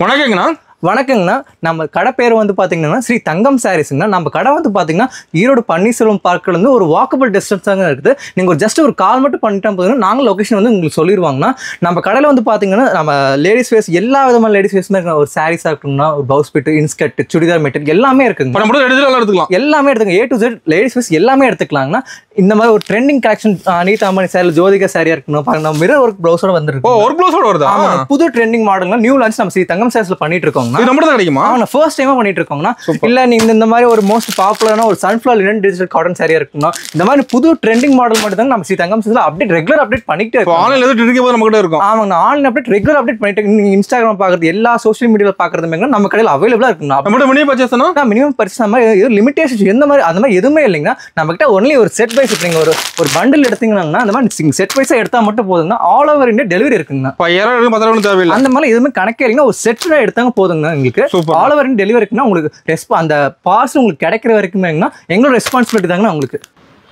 வணக்கங்கண்ணா. வணக்கங்கண்ணா. நம்ம கடை பேர் வந்து பார்த்தீங்கன்னா ஸ்ரீ தங்கம் சாரீஸ்ங்கண்ணா. நம்ம கடை வந்து பார்த்தீங்கன்னா ஈரோடு பன்னீர்செல்வம் பார்க்லேருந்து ஒரு வாக்கபிள் டிஸ்டன்ஸ் தாங்க இருக்குது. நீங்கள் ஒரு ஜஸ்ட் ஒரு கால் மட்டும் பண்ணிட்டா போதுன்னா நாங்கள் லொக்கேஷன் வந்து உங்களுக்கு சொல்லிடுவாங்கண்ணா. நம்ம கடையில் வந்து பார்த்தீங்கன்னா நம்ம லேடிஸ் வேஸ் எல்லா விதமான லேடிஸ் வேஸ்மே இருக்குங்க. ஒரு சாரீஸாக இருக்கணும்னா ஒரு blouse bit, inskirt, churidar material எல்லாமே இருக்குங்க. எடுத்துக்கலாம், எல்லாமே எடுத்துங்க. A to Z ladies wears எல்லாமே எடுத்துக்கலாங்கண்ணா. இந்த மாதிரி ஒரு ட்ரெண்டிங் கலெக்ஷன் அனிதா அம்பானி சாரி, ஜோதிகா சாரியா இருக்கணும் பாருங்க. நம்ம மிரர் ஒர்க் ப்ளவுஸோட வந்துருக்கு. ஒரு ப்ளவுஸோட வருதா? புது ட்ரெண்டிங் மாடல்ல நியூ லான்ச் நம்ம ஸ்ரீ தங்கம் சாரீஸ்ல பண்ணிட்டு இருக்கோம். இது நம்ம தான் கிடைக்குமா? நான் ஃபர்ஸ்ட் டைமா பண்ணிட்டு இருக்கோம்னா. இல்ல நீங்க இந்த மாதிரி ஒரு மோஸ்ட் பாப்புலரான ஒரு சன்ஃப்ளவர் லினன் டிஜிட்டல் காட்டன் சாரியா இருக்கணும். இந்த மாதிரி புது ட்ரெண்டிங் மாடல் மட்டும் தான் நம்ம ஸ்ரீ தங்கம் சாரீஸ்ல அப்டேட் ரெகுலர் அப்டேட் பண்ணிட்டே இருக்கோம். ஆன்லைன்ல எது ட்ரெண்டிங் போது நம்ம கிட்ட இருக்கும். ஆமாங்க, ஆன்லைன் அப்டேட் ரெகுலர் அப்டேட் பண்ணிட்டு நீங்க இன்ஸ்டாகிராம் பாக்குறது எல்லா சோஷியல் மீடியால பாக்குறது நம்ம கடையில அவைலபிளா இருக்குங்க. நம்ம மினிமம் பர்ச்சேஸ்னா மினிமம் பர்ச்சேஸ் மாதிரி லிமிடேஷன் எந்த மாதிரி அந்த மாதிரி எதுவுமே இல்லைங்க. நம்ம கிட்ட ஒன்லி ஒரு செட் வைஸ் நீங்க ஒரு பண்டில் எடுத்தீங்கன்னா அந்த மாதிரி செட் வைஸா எடுத்தா மட்டும் போதுங்க. ஆல் ஓவர் இந்தியா டெலிவரி இருக்குங்க. 1000 தேவையில்லை. அந்த மாதிரி எதுவுமே கணக்கே இல்லைங்க. ஒரு செட் எடுத்தாங்க போதுங்க. உங்களுக்கு ஆல் ஓவர் இந்தியா டெலிவரி இருக்குன்னா உங்களுக்கு அந்த பார்சல் உங்களுக்கு கிடைக்கிற வரைக்குமே எங்களோட ரெஸ்பான்சிபிலிட்டி தாங்க உங்களுக்கு.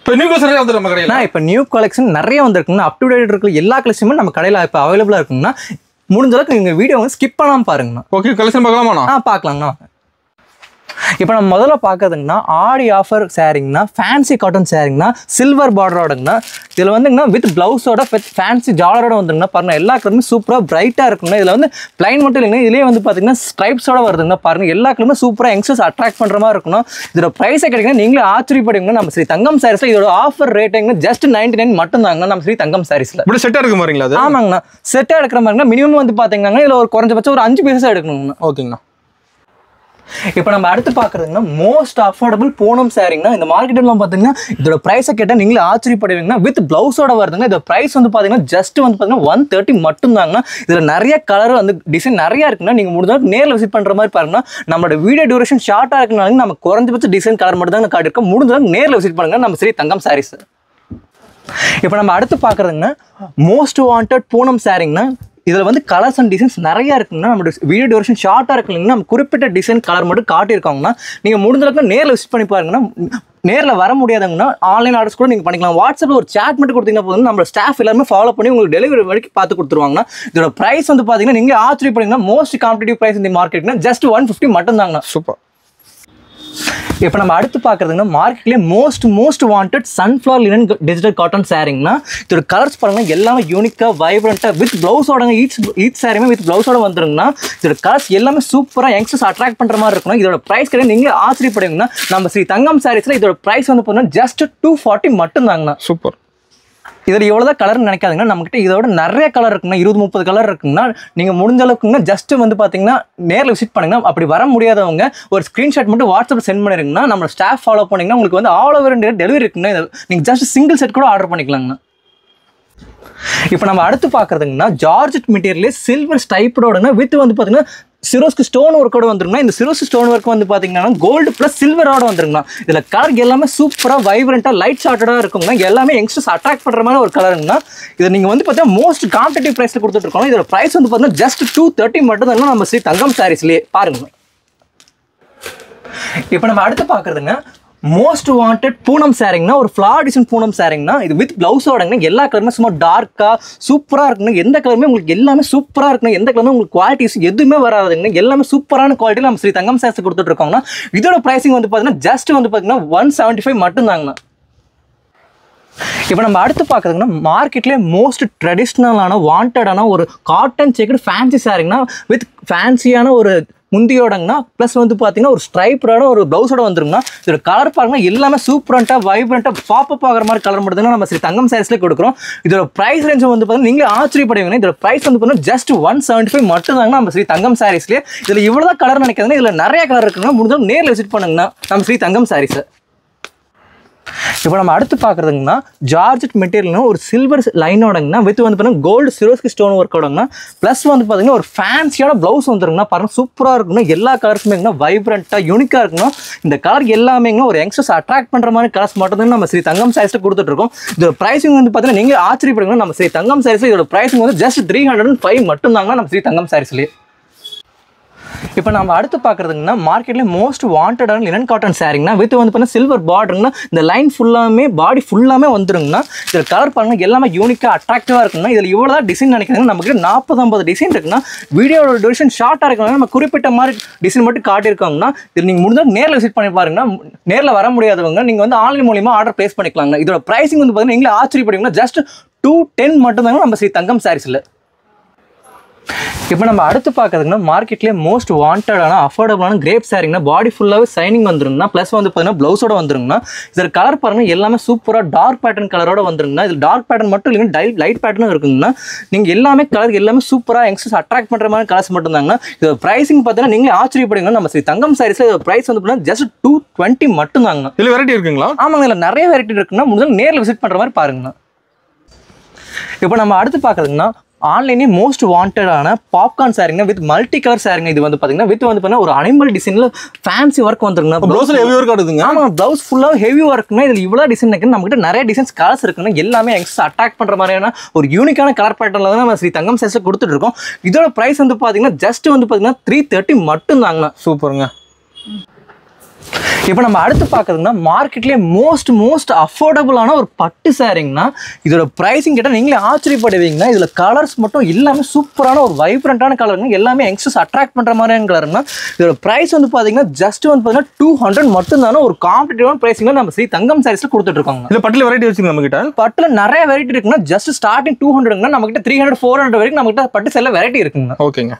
இப்போ நியூ கலெக்ஷன் வந்து நம்ம கடையில இப்போ நியூ கலெக்ஷன் நிறைய வந்திருக்குங்க. அப் டு டேட் இருக்கிற எல்லா கலெக்ஷனுமே நம்ம கடையில் இப்போ அவைலபிளா இருக்குங்கன்னா முடிஞ்ச அளவுக்கு நீங்க வீடியோ வந்து ஸ்கிப் பண்ணாம பாருங்கண்ணா. ஓகே, கலெக்ஷன் பார்க்கலாமா? பார்க்கலாங்கண்ணா. இப்போ நம்ம முதல்ல பார்க்கறதுங்கன்னா ஆடி ஆஃபர் சாரிங்கண்ணா, ஃபேன்சி காட்டன் சாரிங்கண்ணா, சில்வர் பார்டரோடங்கண்ணா. இதில் வந்துங்கண்ணா வித் பிளவுஸோட ஃபேன்சி ஜாலரோட வந்துங்கண்ணா பாருங்க. எல்லா கலருமே சூப்பராக பிரைட்டாக இருக்குங்கண்ணா. இதில் வந்து பிளைன் மட்டும் இல்லைங்க, இதுலேயே வந்து பார்த்தீங்கன்னா ஸ்ட்ரைப்ஸோட வருதுங்கண்ணா பாருங்க. எல்லா கலருமே சூப்பராக யங்ஸ்டர்ஸ் அட்ராக்ட் பண்ணுற மாதிரி இருக்கணும். இதோட ப்ரைஸை கிடைக்குன்னா நீங்களே ஆச்சரியப்படுவீங்க. நம்ம ஸ்ரீ தங்கம் சாரீஸ்ல இதோட ஆஃபர் ரேட்டுங்க ஜஸ்ட் 99 மட்டும் தாங்க நம்ம ஸ்ரீ தங்கம் சாரீஸ்ல. இப்படி செட்டாக எடுக்க மாதிரிங்களா? அது ஆமாங்கண்ணா, செட்டாக எடுக்கிற மாதிரிங்கன்னா மினிமம் வந்து பார்த்தீங்கன்னா இதில் ஒரு குறைஞ்சபட்சம் ஒரு 5 பீஸாக எடுக்கணுங்கண்ணா. ஓகேங்கண்ணா. இப்போ நம்ம அடுத்து பார்க்குறதுங்கன்னா மோஸ்ட் அஃபோர்டபுள் பூனம் சாரிங்கண்ணா. இந்த மார்க்கெட்லாம் பார்த்தீங்கன்னா இதோட ப்ரைஸை கேட்டால் நீங்களே ஆச்சரியப்படுவீங்கன்னா வித் பிளவுஸோட வருதுங்க. இதோட ப்ரைஸ் வந்து பார்த்தீங்கன்னா ஜஸ்ட் வந்து பார்த்தீங்கன்னா 130 மட்டும் தாங்கண்ணா. இதில் நிறைய கலர் வந்து டிசைன் நிறையா இருக்குன்னா நீங்கள் முடிஞ்சாலும் நேரில் விசிட் பண்ணுற மாதிரி பாருங்கன்னா நம்மளோட வீடியோ டியூரேஷன் ஷார்ட்டாக இருக்குனாலும் நம்ம குறைஞ்சபட்ச டிசைன் கலர் மட்டும் தான் காட்டியிருக்கோம். முடிஞ்சாலும் நேரில் விசிட் பண்ணுங்க நம்ம ஸ்ரீ தங்கம் சாரீஸ். இப்போ நம்ம அடுத்து பார்க்குறதுங்கன்னா மோஸ்ட் வாண்டட் பூனம் சாரிங்கண்ணா. இதில் வந்து கலர்ஸ் அண்ட் டிசைன்ஸ் நிறையா இருக்குங்கன்னா நம்மளோட வீடியோ டியூரேஷன் ஷார்ட்டாக இருக்குங்கன்னா நம்ம குறிப்பிட்ட டிசைன் கலர் மட்டும் காட்டியிருக்காங்கன்னா நீங்கள் முடிஞ்சளவுக்கு நேரில் விசிட் பண்ணி பாருங்கன்னா. நேரில் வர முடியாதங்கன்னா ஆன்லைன் ஆர்டர்ஸ் கூட நீங்கள் பண்ணிக்கலாம். வாட்ஸ்அப்பில் ஒரு சாட் மட்டும் கொடுத்தீங்கன்னா போதும் நம்ம ஸ்டாஃப் எல்லாருமே ஃபாலோ பண்ணி உங்களுக்கு டெலிவரி வரைக்கும் பார்த்து கொடுத்துருவாங்கன்னா. இதோட ப்ரைஸ் வந்து பார்த்தீங்கன்னா நீங்கள் ஆச்சரியப்படுங்கன்னா மோஸ்ட் காம்படிட்டிவ் ப்ரைஸ் இந்த மார்க்கெட்னா ஜஸ்ட் 150 மட்டும் தாங்கண்ணா. சூப்பர். இப்போ நம்ம அடுத்து பார்க்குறதுங்கன்னா மார்க்கெட்லேயே most wanted sunflower linen digital cotton சாரிங்கண்ணா. இதோட கலர்ஸ் பாருங்கன்னா எல்லாமே யூனிக்காக வைப்ரண்ட்டாக வித் ப்ளவுஸோடங்க. ஈச் சாரியுமே வித் ப்ளவுஸோட வந்துருங்கண்ணா. இதோட கலர்ஸ் எல்லாமே சூப்பராக யங்ஸ்டர்ஸ் அட்ராக்ட் பண்ணுற மாதிரி இருக்கணும். இதோட ப்ரைஸ் கிடையாது நீங்களே ஆச்சரியப்படுவீங்கன்னா நம்ம ஸ்ரீ தங்கம் சாரீஸில் இதோட ப்ரைஸ் வந்து பார்த்தீங்கன்னா ஜஸ்ட் 240 மட்டும் தாங்கண்ணா. சூப்பர். இதில் எவ்வளோதான் கலர்னு நினைக்காதுங்கன்னா நம்மகிட்ட இதோட நிறைய கலர் இருக்குங்கன்னா 20-30 கலர் இருக்குங்கன்னா நீங்கள் முடிஞ்ச அளவுக்குங்க ஜஸ்ட் வந்து பார்த்தீங்கன்னா நேரில் விசிட் பண்ணிங்கன்னா. அப்படி வர முடியாதவங்க ஒரு ஸ்க்ரீன்ஷாட் மட்டும் வாட்ஸ்அப்பில் சென்ட் பண்ணிருங்கன்னா நம்ம ஸ்டாஃப் ஃபாலோ பண்ணிங்கன்னா உங்களுக்கு வந்து ஆல் ஓவர் இந்தியா டெலிவரி இருக்குங்கன்னா நீங்கள் ஜஸ்ட் சிங்கிள் செட் கூட ஆர்டர் பண்ணிக்கலாங்கண்ணா. இப்போ நம்ம அடுத்து பார்க்குறதுங்கன்னா ஜார்ஜெட் மெட்டீரியலே சில்வர் ஸ்டைப்போடங்க வித் வந்து பார்த்தீங்கன்னா சிரோஸ்க்கு ஸ்டோன் ஒர்க்கோட வந்துருங்கண்ணா. இந்த சிரோஸ்க்கு ஸ்டோன் ஒர்க் வந்து பார்த்தீங்கன்னா கோல்டு ப்ளஸ் சில்வரோட வந்துருங்கண்ணா. இதில் கலர் எல்லாமே சூப்பராக வைப்ரண்ட்டாக லைட் ஷார்ட்டடாக இருக்குங்கண்ணா. எல்லாமே யங்ஸ்டர்ஸ் அட்ராக்ட் பண்ணுற மாதிரி ஒரு கலருங்கண்ணா. இதை நீங்கள் வந்து பார்த்தீங்கன்னா மோஸ்ட் காம்படிட்டிவ் ப்ரைஸில் கொடுத்துட்ருக்கோம். இதோட ப்ரைஸ் வந்து பார்த்தீங்கன்னா ஜஸ்ட் 230 மட்டும் தாங்க நம்ம ஸ்ரீ தங்கம் சாரீஸ்லேயே பாருங்க. இப்போ நம்ம அடுத்து பார்க்குறதுங்க மோஸ்ட் வாண்டட் பூனம் சாரிங்கண்ணா. ஒரு ஃப்ளார் டிசைன் பூனம் சாரிங்கண்ணா. இது வித் பிளவுஸோடங்க. எல்லா கலருமே சும்மா டார்க்காக சூப்பராக இருக்குங்க. எந்த கலருமே உங்களுக்கு எல்லாமே சூப்பராக இருக்குங்க. எந்த கலருமே உங்களுக்கு குவாலிட்டிஸ் எதுவுமே வராதுங்க. எல்லாமே சூப்பரான குவாலிட்டியில் நம்ம ஸ்ரீ தங்கம் சாரீஸ் கொடுத்துட்ருக்கோங்கண்ணா. இதோட ப்ரைஸிங் வந்து பார்த்தீங்கன்னா ஜஸ்ட் வந்து பார்த்தீங்கன்னா 175 மட்டும் தாங்கண்ணா. இப்போ நம்ம அடுத்து பார்க்குறதுங்கன்னா மார்க்கெட்லேயே மோஸ்ட் ட்ரெடிஷ்னலான வாண்டடான ஒரு காட்டன் செக்குடு ஃபேன்சி சாரிங்கண்ணா வித் ஃபேன்சியான ஒரு முந்தியோடங்கண்ணா. ப்ளஸ் வந்து பார்த்தீங்கன்னா ஒரு ஸ்ட்ரைப்போட ஒரு ப்ளவுஸோட வந்துருங்கண்ணா. இதோட கலர் பாருங்கன்னா எல்லாமே சூப்பராக வைப்ரண்ட்டாக பாப்பப் ஆகிற மாதிரி கலர் மட்டும் தான் நம்ம ஸ்ரீ தங்கம் சாரீஸ்லேயே கொடுக்குறோம். இதோட ப்ரைஸ் ரேஞ்ச் வந்து பார்த்தீங்கன்னா நீங்களே ஆச்சரியப்படுவீங்கன்னா. இதோட ப்ரைஸ் வந்து பார்த்தீங்கன்னா ஜஸ்ட் 175 மட்டும் தாங்க நம்ம ஸ்ரீ தங்கம் சாரீஸ்லேயே. இதில் இவ்வளோ தான் கலர் நினைக்காதுன்னா இதில் நிறைய கலர் இருக்குங்கன்னா முடிஞ்சாலும் நேரில் விசிட் பண்ணுங்கண்ணா நம்ம ஸ்ரீ தங்கம் சாரீஸை. இப்போ நம்ம அடுத்து பார்க்குறதுங்கன்னா ஜார்ஜெட் மெட்டீரியல்னா ஒரு சில்வர் லைனோடங்கண்ணா வித் வந்து பார்த்தீங்கன்னா கோல்டு சிரோஸ்க்கு ஸ்டோன் ஒர்க்கோடங்கண்ணா. ப்ளஸ் வந்து பார்த்தீங்கன்னா ஒரு ஃபேன்சியான ப்ளவுஸ் வந்துருங்கண்ணா. பாருங்க சூப்பராக இருக்குன்னா. எல்லா கலர்ஸுமே வைப்ரண்ட்டாக யூனிக்காக இருக்குன்னா. இந்த கலர் எல்லாமே ஒரு யங்ஸ்டர்ஸ் அட்ராக்ட் பண்ணுற மாதிரி கலர்ஸ் மட்டும் தான் நம்ம ஸ்ரீ தங்கம் சாரீஸில் கொடுத்துட்ருக்கோம். இதோட ப்ரைஸிங் வந்து பார்த்தீங்கன்னா நீங்கள் ஆச்சரியப்படுங்க. நம்ம ஸ்ரீ தங்கம் சாரீஸில் இதோட ப்ரைஸிங் வந்து ஜஸ்ட் 305 மட்டும் தாங்க நம்ம ஸ்ரீ தங்கம் சாரீஸ்லேயே. இப்போ நம்ம அடுத்து பார்க்குறதுங்கன்னா மார்க்கெட்லேயே மோஸ்ட் வாண்டடான லினன் காட்டன் சாரிங்கண்ணா வித் வந்து பார்த்தீங்கன்னா சில்வர் பார்டருங்கண்ணா இந்த லைன் ஃபுல்லாமே பாடி ஃபுல்லாமே வந்துருங்கண்ணா இதில் கலர் பாருங்க எல்லாமே யூனிக்காக அட்ராக்டிவாக இருக்குங்கண்ணா இதில் இவ்வளோ தான் டிசைன் நினைக்கிறாங்க நமக்கு 40-50 டிசைன் இருக்குன்னா வீடியோட டியூரேஷன் ஷார்ட்டாக இருக்குன்னா நம்ம குறிப்பிட்ட மாதிரி டிசைன் மட்டும் காட்டியிருக்காங்கன்னா இதில் நீங்கள் முடிஞ்சால் நேரில் விசிட் பண்ணி பாருங்கன்னா நேரில் வர முடியாதவங்க நீங்கள் வந்து ஆன்லைன் மூலியமாக ஆர்டர் ப்ளேஸ் பண்ணிக்கலாங்க இதோட ப்ரைஸிங் வந்து பார்த்தீங்கன்னா நீங்களே ஆச்சரியப்படுவீங்கன்னா ஜஸ்ட் 210 மட்டும்தாங்க நம்ம ஸ்ரீ தங்கம் சாரீஸில் இப்போ நம்ம அடுத்து பார்க்கறதுன்னா மார்க்கெட்லேயே மோஸ்ட் வாண்டடான அஃபோர்டபுளான கிரேப் சாரிங்கன்னா பாடி ஃபுல்லாகவே சைனிங் வந்துருங்கண்ணா ப்ளஸ் வந்து பார்த்தீங்கன்னா ப்ளவுஸோட வந்துருங்கண்ணா இதில் கலர் பாருங்கள் எல்லாமே சூப்பராக டார்க் பேட்டர்ன் கலரோட வந்துருங்கண்ணா இதில் டார்க் பேட்டர்ன் மட்டும் இல்லைன்னா லைட் பேட்டர்னும் இருக்குங்கண்ணா நீங்கள் எல்லாமே கலர் எல்லாமே சூப்பராக யங்ஸ்டர்ஸ் அட்ராக்ட் பண்ணுற மாதிரி கலர்ஸ் மட்டும்தாங்கண்ணா இதோட ப்ரைஸிங் பார்த்தீங்கன்னா நீங்களே ஆச்சரியப்படுங்க நம்ம ஸ்ரீ தங்கம் சாரீஸில் இதோட ப்ரைஸ் வந்து பார்த்தீங்கன்னா ஜஸ்ட் 220 மட்டும்தாங்கண்ணா இதில் வெரைட்டி இருக்குங்களா ஆமாங்க இதில் நிறைய வெரைட்டி இருக்குன்னா முடிஞ்சால் நேரில் விசிட் பண்ணுற மாதிரி பாருங்கண்ணா இப்போ நம்ம அடுத்து பார்க்குறதுங்கன்னா ஆன்லைனே மோஸ்ட் வாண்டடான பாப்கார்ன் சாரிங்க வித் மல்டி கலர் சாரிங்க இது வந்து பார்த்தீங்கன்னா வித் வந்து பார்த்தீங்கன்னா ஒரு அனிமல் டிசைனில் ஃபேன்சி ஒர்க் வந்துருங்க ப்ளவுஸில் ஹெவி ஒர்க் ஆகுதுங்க ஆமாம் ப்ளவுஸ் ஃபுல்லாக ஹெவி ஒர்க்குன்னா இதில் இவ்வளோ டிசைன் இருக்குன்னு நம்மகிட்ட நிறைய டிசைன்ஸ் கலர்ஸ் இருக்குன்னா எல்லாமே யங்ஸ்டர்ஸ் அட்ராக்ட் பண்ணுற மாதிரியான ஒரு யூனிக்கான கலர் பேட்டர்னில் தான் நம்ம ஸ்ரீ தங்கம் சாரீஸில் கொடுத்துட்டு இருக்கோம் இதோட ப்ரைஸ் வந்து பார்த்தீங்கன்னா ஜஸ்ட் வந்து பார்த்தீங்கன்னா 330 மட்டும்தாங்கண்ணா சூப்பருங்க இப்போ நம்ம அடுத்து பார்க்குறதுன்னா மார்க்கெட்லேயே மோஸ்ட் அஃபோர்டபுளான ஒரு பட்டு சாரிங்கண்ணா இதோட ப்ரைஸிங் கேட்டால் நீங்களே ஆச்சரியப்படுவீங்கன்னா இதில் கலர்ஸ் மட்டும் எல்லாமே சூப்பரான ஒரு வைப்ரண்ட்டான கலருங்க எல்லாமே யங்ஸ்டர்ஸ் அட்ராக்ட் பண்ணுற மாதிரியான கலருங்க இதோட ப்ரைஸ் வந்து பார்த்தீங்கன்னா ஜஸ்ட் வந்து பார்த்தீங்கன்னா 200 மட்டும்தானே ஒரு காம்படிட்டிவான ப்ரைஸிங்கில் நம்ம ஸ்ரீ தங்கம் சாரீஸில் கொடுத்துட்ருக்காங்க இல்லை பட்டில் வெரைட்டி வச்சுங்க நம்மகிட்ட பட்டில் நிறைய வெரைட்டி இருக்குன்னா ஜஸ்ட் ஸ்டார்டிங் 200ங்கன்னா நம்மகிட்ட 300-400 வரைக்கும் நம்மகிட்ட பட்டு செல்ல வெரைட்டி இருக்குங்க ஓகேங்க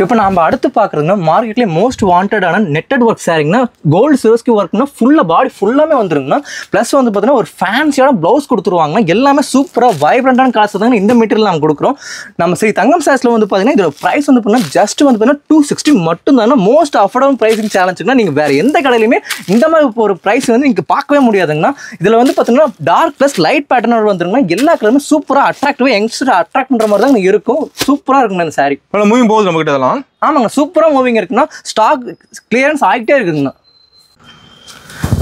இப்போ நம்ம அடுத்து பார்க்குறதுன்னா மார்க்கெட்லேயே மோஸ்ட் வாண்டடான நெட்டட் ஒர்க் சாரிங்கன்னா கோல்டு சிவஸ்கி ஒர்க்னா ஃபுல்லாக பாடி ஃபுல்லாமே வந்துருங்கண்ணா ப்ளஸ் வந்து பார்த்தீங்கன்னா ஒரு ஃபேன்சியான ப்ளவுஸ் கொடுத்துருவாங்கன்னா எல்லாமே சூப்பராக வைப்ரண்டான காசு தாங்க இந்த மெட்டீரியல் நம்ம கொடுக்குறோம் நம்ம ஸ்ரீ தங்கம் சாரீஸில் வந்து பார்த்தீங்கன்னா இதோட ப்ரைஸ் வந்து பார்த்தீங்கன்னா ஜஸ்ட் வந்து பார்த்தீங்கன்னா 260 மட்டும் தானே மோஸ்ட் அஃபோர்டபுள் ப்ரைஸிங் சேலஞ்சுங்கன்னா நீங்கள் வேறு எந்த கடையிலுமே இந்த மாதிரி ஒரு ப்ரைஸ் வந்து நீங்கள் பார்க்கவே முடியாதுங்கண்ணா இதில் வந்து பார்த்தீங்கன்னா டார்க் ப்ளஸ் லைட் பேட்டர்னோட வந்துருங்கன்னா எல்லா கலருமே சூப்பராக அட்ராக்டிவாக யங்ஸ்டர் அட்ராக்ட் பண்ணுற மாதிரி தான் இருக்கும் சூப்பராக இருக்குங்க இந்த சாரி மூவிங் போகுது நம்மகிட்ட இதெல்லாம் ஆமாங்க சூப்பராக மூவிங் இருக்குன்னா ஸ்டாக் கிளியரன்ஸ் ஆகிட்டே இருக்குதுங்கண்ணா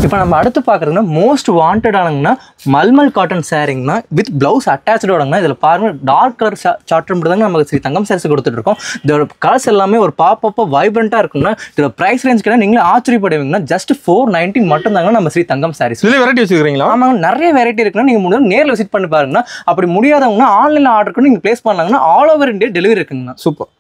இப்போ நம்ம அடுத்து பார்க்குறதுன்னா மோஸ்ட் வாண்டடானுங்கன்னா மல்மல் காட்டன் சாரிங்கண்ணா வித் ப்ளவுஸ் அட்டாச்சோடங்கண்ணா இதில் பாருங்கள் டார்க் கலர் சார்ட் மட்டும் தாங்க நமக்கு ஸ்ரீ தங்கம் சாரீஸ் கொடுத்துட்ருக்கோம் இதோட கலர்ஸ் எல்லாமே ஒரு பாப்பப்பாக வைப்ரண்ட்டாக இருக்குங்கன்னா இதோட ப்ரைஸ் ரேஞ்ச் கேட்டால் நீங்களே ஆச்சரியப்படுவீங்கன்னா ஜஸ்ட் 490 மட்டும் தாங்க நம்ம ஸ்ரீ தங்கம் சாரீஸ் இதில் வெரைட்டி வச்சுக்கிறீங்களா ஆமாங்க நிறைய வெரைட்டி இருக்குன்னா நீங்கள் முடியும் நேரில் விசிட் பண்ணி பாருங்கன்னா அப்படி முடியாதவங்கன்னா ஆன்லைனில் ஆர்டர் பண்ணி நீங்கள் ப்ளேஸ் பண்ணாங்கன்னா ஆல் ஓவர் இந்தியா டெலிவரி இருக்குங்கண்ணா சூப்பர்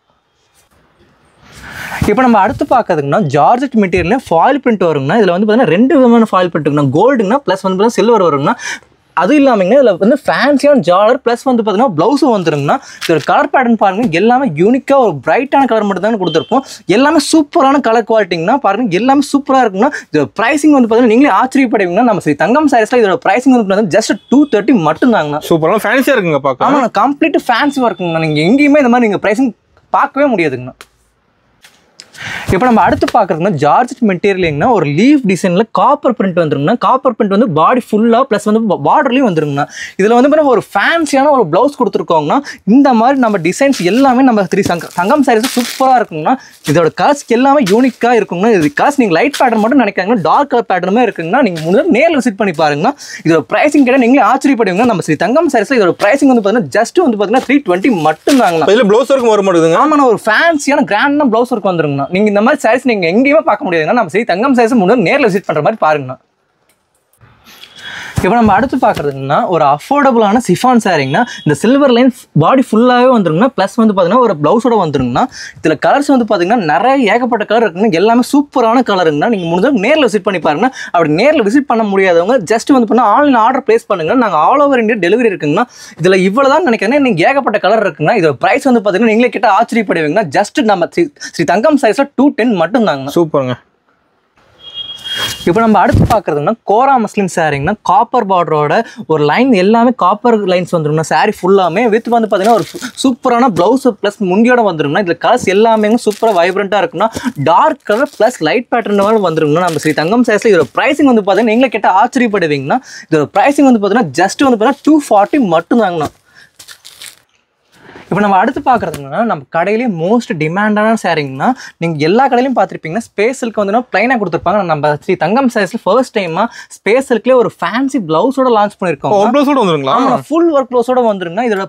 இப்போ நம்ம அடுத்து பார்க்கறதுக்குன்னா ஜார்ஜெட் மெட்டீரியல் ஃபாயில் பிரிண்ட் வருங்கண்ணா இதில் வந்து பார்த்தீங்கன்னா 2 விதமான ஃபாயில் பிரிண்ட் இருக்குண்ணா கோல்டுங்கண்ணா ப்ளஸ் வந்து பார்த்தீங்கன்னா சில்வர் வருங்கண்ணா அதுவும் இல்லாமல் இதில் வந்து ஃபேன்சியான ஜாலர் ப்ளஸ் வந்து பார்த்தீங்கன்னா ப்ளவுஸும் வந்துருங்கண்ணா இதோட கலர் பேட்டர்ன் பாருங்கள் எல்லாமே யூனிக்காக ஒரு பிரைட்டான கலர் மட்டும் தானே கொடுத்துருப்போம் எல்லாமே சூப்பரான கலர் குவாலிட்டிங்கன்னா பாருங்கள் எல்லாமே சூப்பராக இருக்குன்னா இதோட ப்ரைஸிங் வந்து பார்த்தீங்கன்னா நீங்களே ஆச்சரியப்படுவீங்கன்னா நம்ம ஸ்ரீ தங்கம் சாரீஸில் இதோட ப்ரைஸிங் வந்து பார்த்தீங்கன்னா ஜஸ்ட் 230 மட்டும்தாங்கண்ணா சூப்பராக ஃபேன்சியாக இருக்குங்க பார்க்க ஆமாம் கம்ப்ளீட் ஃபேன்சி ஒர்க்குங்கண்ணா நீங்கள் எங்கேயுமே இந்த மாதிரி நீங்கள் ப்ரைஸிங் பார்க்கவே முடியாதுங்கண்ணா இப்போ நம்ம அடுத்து பார்க்குறதுனா ஜார்ஜெட் மெட்டீரியலிங்னா ஒரு லீஃப் டிசைனில் காப்பர் பிரிண்ட் வந்துருங்கண்ணா காப்பர் பிரிண்ட் வந்து பாடி ஃபுல்லாக ப்ளஸ் வந்து பார்டர்லையும் வந்துருங்கண்ணா இதில் வந்து பார்த்தீங்கன்னா ஒரு ஃபேன்சியான ஒரு ப்ளவுஸ் கொடுத்துருக்கோங்கண்ணா இந்த மாதிரி நம்ம டிசைன்ஸ் எல்லாமே நம்ம தங்கம் சாரீஸ் சூப்பராக இருக்குங்கண்ணா இதோட கலர்ஸ் எல்லாமே யூனிக்காக இருக்குங்கண்ணா இது கலர்ஸ் நீங்கள் லைட் பேட்டர்ன் மட்டும் நினைக்காங்கன்னா டார்க் கலர் பேட்டர்னுமே இருக்குங்கண்ணா நீங்கள் முதல்ல நேரில் விசிட் பண்ணி பாருங்கண்ணா இதோட ப்ரைஸிங் கேட்டால் நீங்களே ஆச்சரியப்படுவீங்க நம்ம ஸ்ரீ தங்கம் சாரீஸில் இதோட ப்ரைஸிங் வந்து பார்த்தீங்கன்னா ஜஸ்ட் வந்து பார்த்தீங்கன்னா 320 மட்டும்தாங்கண்ணா இதில் ப்ளவுஸ் ஒர்க் வர மாட்டேங்குதுங்க ஆமாண்ணா ஒரு ஃபேன்சியான கிராண்டான ப்ளவுஸ் ஒர்க் வந்துருங்கண்ணா நீங்கள் இந்த மாதிரி சாரீஸ் நீங்கள் எங்கேயுமே பார்க்க முடியாதுன்னா நம்ம ஸ்ரீ தங்கம் சாரீஸ் முன்னாடி நேரில் விசிட் பண்ணுற மாதிரி பாருங்கண்ணா இப்போ நம்ம அடுத்து பார்க்குறதுங்கன்னா ஒரு அஃபோர்டபுளான சிஃபான் சாரிங்கண்ணா இந்த சில்வர் லைன் பாடி ஃபுல்லாகவே வந்துருங்கண்ணா ப்ளஸ் வந்து பார்த்தீங்கன்னா ஒரு ப்ளவுஸோட வந்துருங்கண்ணா இதில் கலர்ஸ் வந்து பார்த்தீங்கன்னா நிறைய ஏகப்பட்ட கலர் இருக்குங்க எல்லாமே சூப்பரான கலருங்கண்ணா நீங்கள் முடிஞ்சால் நேரில் விசிட் பண்ணி பாருங்கன்னா அப்படி நேரில் விசிட் பண்ண முடியாதவங்க ஜஸ்ட் வந்து பண்ணால் ஆன்லைன் ஆர்டர் ப்ளேஸ் பண்ணுங்க நாங்கள் ஆல் ஓவர் இந்தியா டெலிவரி இருக்குங்கண்ணா இதில் இவ்வளோ தான் நினைக்கிறேன் நீங்கள் ஏகப்பட்ட கலர் இருக்குங்கண்ணா இதோட ப்ரைஸ் வந்து பார்த்தீங்கன்னா நீங்களே கிட்ட ஆச்சரியப்படுவீங்கன்னா ஜஸ்ட் நம்ம ஸ்ரீ தங்கம் சாரீஸில் 210 மட்டும்தாங்கண்ணா சூப்பருங்க இப்போ நம்ம அடுத்து பார்க்குறதுன்னா கோரா மஸ்லின் சாரிங்கன்னா காப்பர் பார்டரோட ஒரு லைன் எல்லாமே காப்பர் லைன்ஸ் வந்துருங்கண்ணா சாரி ஃபுல்லாமே வித் வந்து பார்த்தீங்கன்னா ஒரு சூப்பரான ப்ளவுஸ் ப்ளஸ் முந்தியோட வந்துருங்கண்ணா இதில் கலர்ஸ் எல்லாமே சூப்பராக வைப்ரண்ட்டாக இருக்குன்னா dark colour plus light pattern வந்துருங்கண்ணா நம்ம ஸ்ரீ தங்கம் சாரீஸில் இதோட ப்ரைஸிங் வந்து பார்த்தீங்கன்னா நீங்களே கிட்ட ஆச்சரியப்படுவீங்கன்னா இதோட ப்ரைஸிங் வந்து பார்த்தீங்கன்னா ஜஸ்ட் வந்து பார்த்தீங்கன்னா 240 மட்டும்தாங்கண்ணா இப்போ நம்ம அடுத்து பார்க்குறதுங்கன்னா நம்ம கடையிலேயே மோஸ்ட் டிமாண்டான சாரீங்கன்னா நீங்கள் எல்லா கடையிலையும் பார்த்துருப்பீங்கன்னா ஸ்பேஸ் சில்க் வந்து ப்ளைனாக கொடுத்துருப்பாங்க. நம்ம ஸ்ரீ தங்கம் சாரீஸில் ஃபர்ஸ்ட் டைமாக ஸ்பேஸ் சில்க்லேயே ஒரு ஃபேன்சி ப்ளவுஸோட லான்ச் பண்ணியிருக்கோம். ப்ளவுஸோட வந்துருங்களா? ஆமாம், ஃபுல் ஒர்க் ப்ளவுஸோட வந்துருங்க. இதோட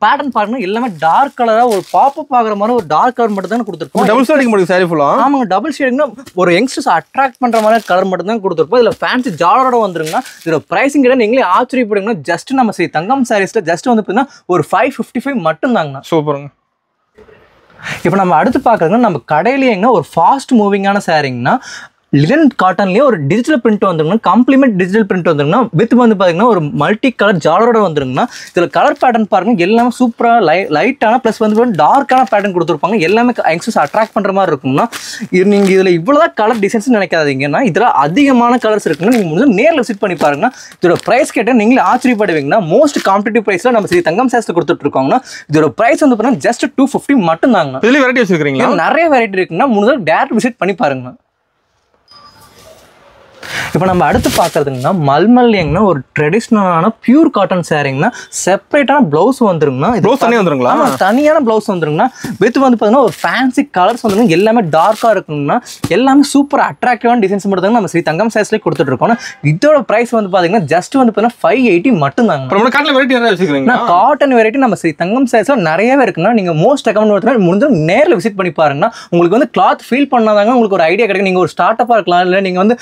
பேட்டர்ன் பாருங்கன்னா எல்லாமே டார்க் கலராக ஒரு பாப்பப் ஆகிற மாதிரி ஒரு டார்க் கலர் மட்டும் தான் கொடுத்துருப்போம். டபுள் ஷேடிங் முடியும் சாரி ஃபுல்லாக. ஆமாங்க, டபுள் ஷேடிங்னா ஒரு யங்ஸ்டர்ஸ் அட்ராக்ட் பண்ணுற மாதிரி கலர் மட்டும் தான் கொடுத்துருப்போம். இதில் ஃபேன்சி ஜாலரோட வந்துருங்க. இதோட ப்ரைஸிங் கிட்ட நீங்களே ஆச்சரியப்படுங்க. ஜஸ்ட் நம்ம ஸ்ரீ தங்கம் சாரீஸில் ஜஸ்ட் வந்து பார்த்தீங்கன்னா ஒரு 555 மட்டும் தாங்கண்ணா. சூப்பருங்க. இப்போ நம்ம அடுத்து பார்க்குறதுன்னா நம்ம கடையிலேயேங்க ஒரு ஃபாஸ்ட் மூவிங்கான சாரீங்கன்னா லினன் காட்டன்லேயே ஒரு டிஜிட்டல் பிரிண்ட் வந்துருங்கன்னா காம்ப்ளிமெண்ட் டிஜிட்டல் பிரிண்ட் வந்துருங்கன்னா வித் வந்து பார்த்தீங்கன்னா ஒரு மல்டி கலர் ஜாலரோட வந்துருங்கன்னா இதில் கலர் பேட்டர்ன் பாருங்க எல்லாமே சூப்பராக லைட்டான ப்ளஸ் வந்து டார்க்கான பேட்டர்ன் கொடுத்துருப்பாங்க. எல்லாமே யங்ஸ்டர்ஸ் அட்ராக்ட் பண்ணுற மாதிரி இருக்குங்கன்னா நீங்கள் இதில் இவ்வளோதான் கலர் டிசைன்ஸ் நினைக்காதீங்கன்னா இதில் அதிகமான கலர்ஸ் இருக்குன்னா நீங்கள் முடிஞ்சு நேரில் விசிட் பண்ணி பாருங்கன்னா இதோட ப்ரைஸ் கேட்டால் நீங்களே ஆச்சரியப்படுவீங்கன்னா மோஸ்ட் காம்படிட்டிவ் ப்ரைஸில் நம்ம ஸ்ரீ தங்கம் சாரீஸில் கொடுத்துட்டு இருக்கோங்கன்னா இதோட ப்ரைஸ் வந்து பார்த்தீங்கன்னா ஜஸ்ட் 250 மட்டும் தாங்க. இதில் வெரைட்டி வச்சுருக்கீங்களா? நிறைய வெரைட்டி இருக்குன்னா முடிஞ்சு டேரக்ட் விசிட் பண்ணி பாருங்க. இப்போ நம்ம அடுத்து பார்க்குறதுங்கன்னா மல்மல்லியங்கன்னா ஒரு ட்ரெடிஷ்னலான பியூர் காட்டன் சாரீங்கன்னா செப்பரேட்டான ப்ளவுஸ் வந்துருங்கண்ணா. ப்ளவுஸ் தனியாக வந்துருங்களா? தனியான ப்ளவுஸ் வந்துருங்கண்ணா. வித் வந்து பார்த்தீங்கன்னா ஒரு ஃபேன்சி கலர்ஸ் வந்துருங்க. எல்லாமே டார்க்காக இருக்குங்கன்னா எல்லாமே சூப்பர் அட்ராக்டிவான டிசைன்ஸ் மட்டும் நம்ம ஸ்ரீ தங்கம் சாரீஸ்லேயே கொடுத்துட்ருக்கோம். இதோட ப்ரைஸ் வந்து பார்த்தீங்கன்னா ஜஸ்ட் வந்து பார்த்தீங்கன்னா 580 மட்டும் தாங்க. காட்டன் வெரைட்டி நிறைய வச்சுக்கிறீங்க. காட்டன் வெரைட்டி நம்ம ஸ்ரீ தங்கம் சாரீஸில் நிறையவே இருக்குன்னா நீங்கள் மோஸ்ட் ரெக்கமெண்ட் பண்ணுறது முடிஞ்சு நேரில் விசிட் பண்ணி பாருங்கன்னா உங்களுக்கு வந்து கிளாத் ஃபீல் பண்ணாதாங்க உங்களுக்கு ஒரு ஐடியா கிடைக்கும். நீங்கள் ஒரு ஸ்டார்ட் அப்பாக இருக்கலாம், இல்லை நீங்கள் வந்து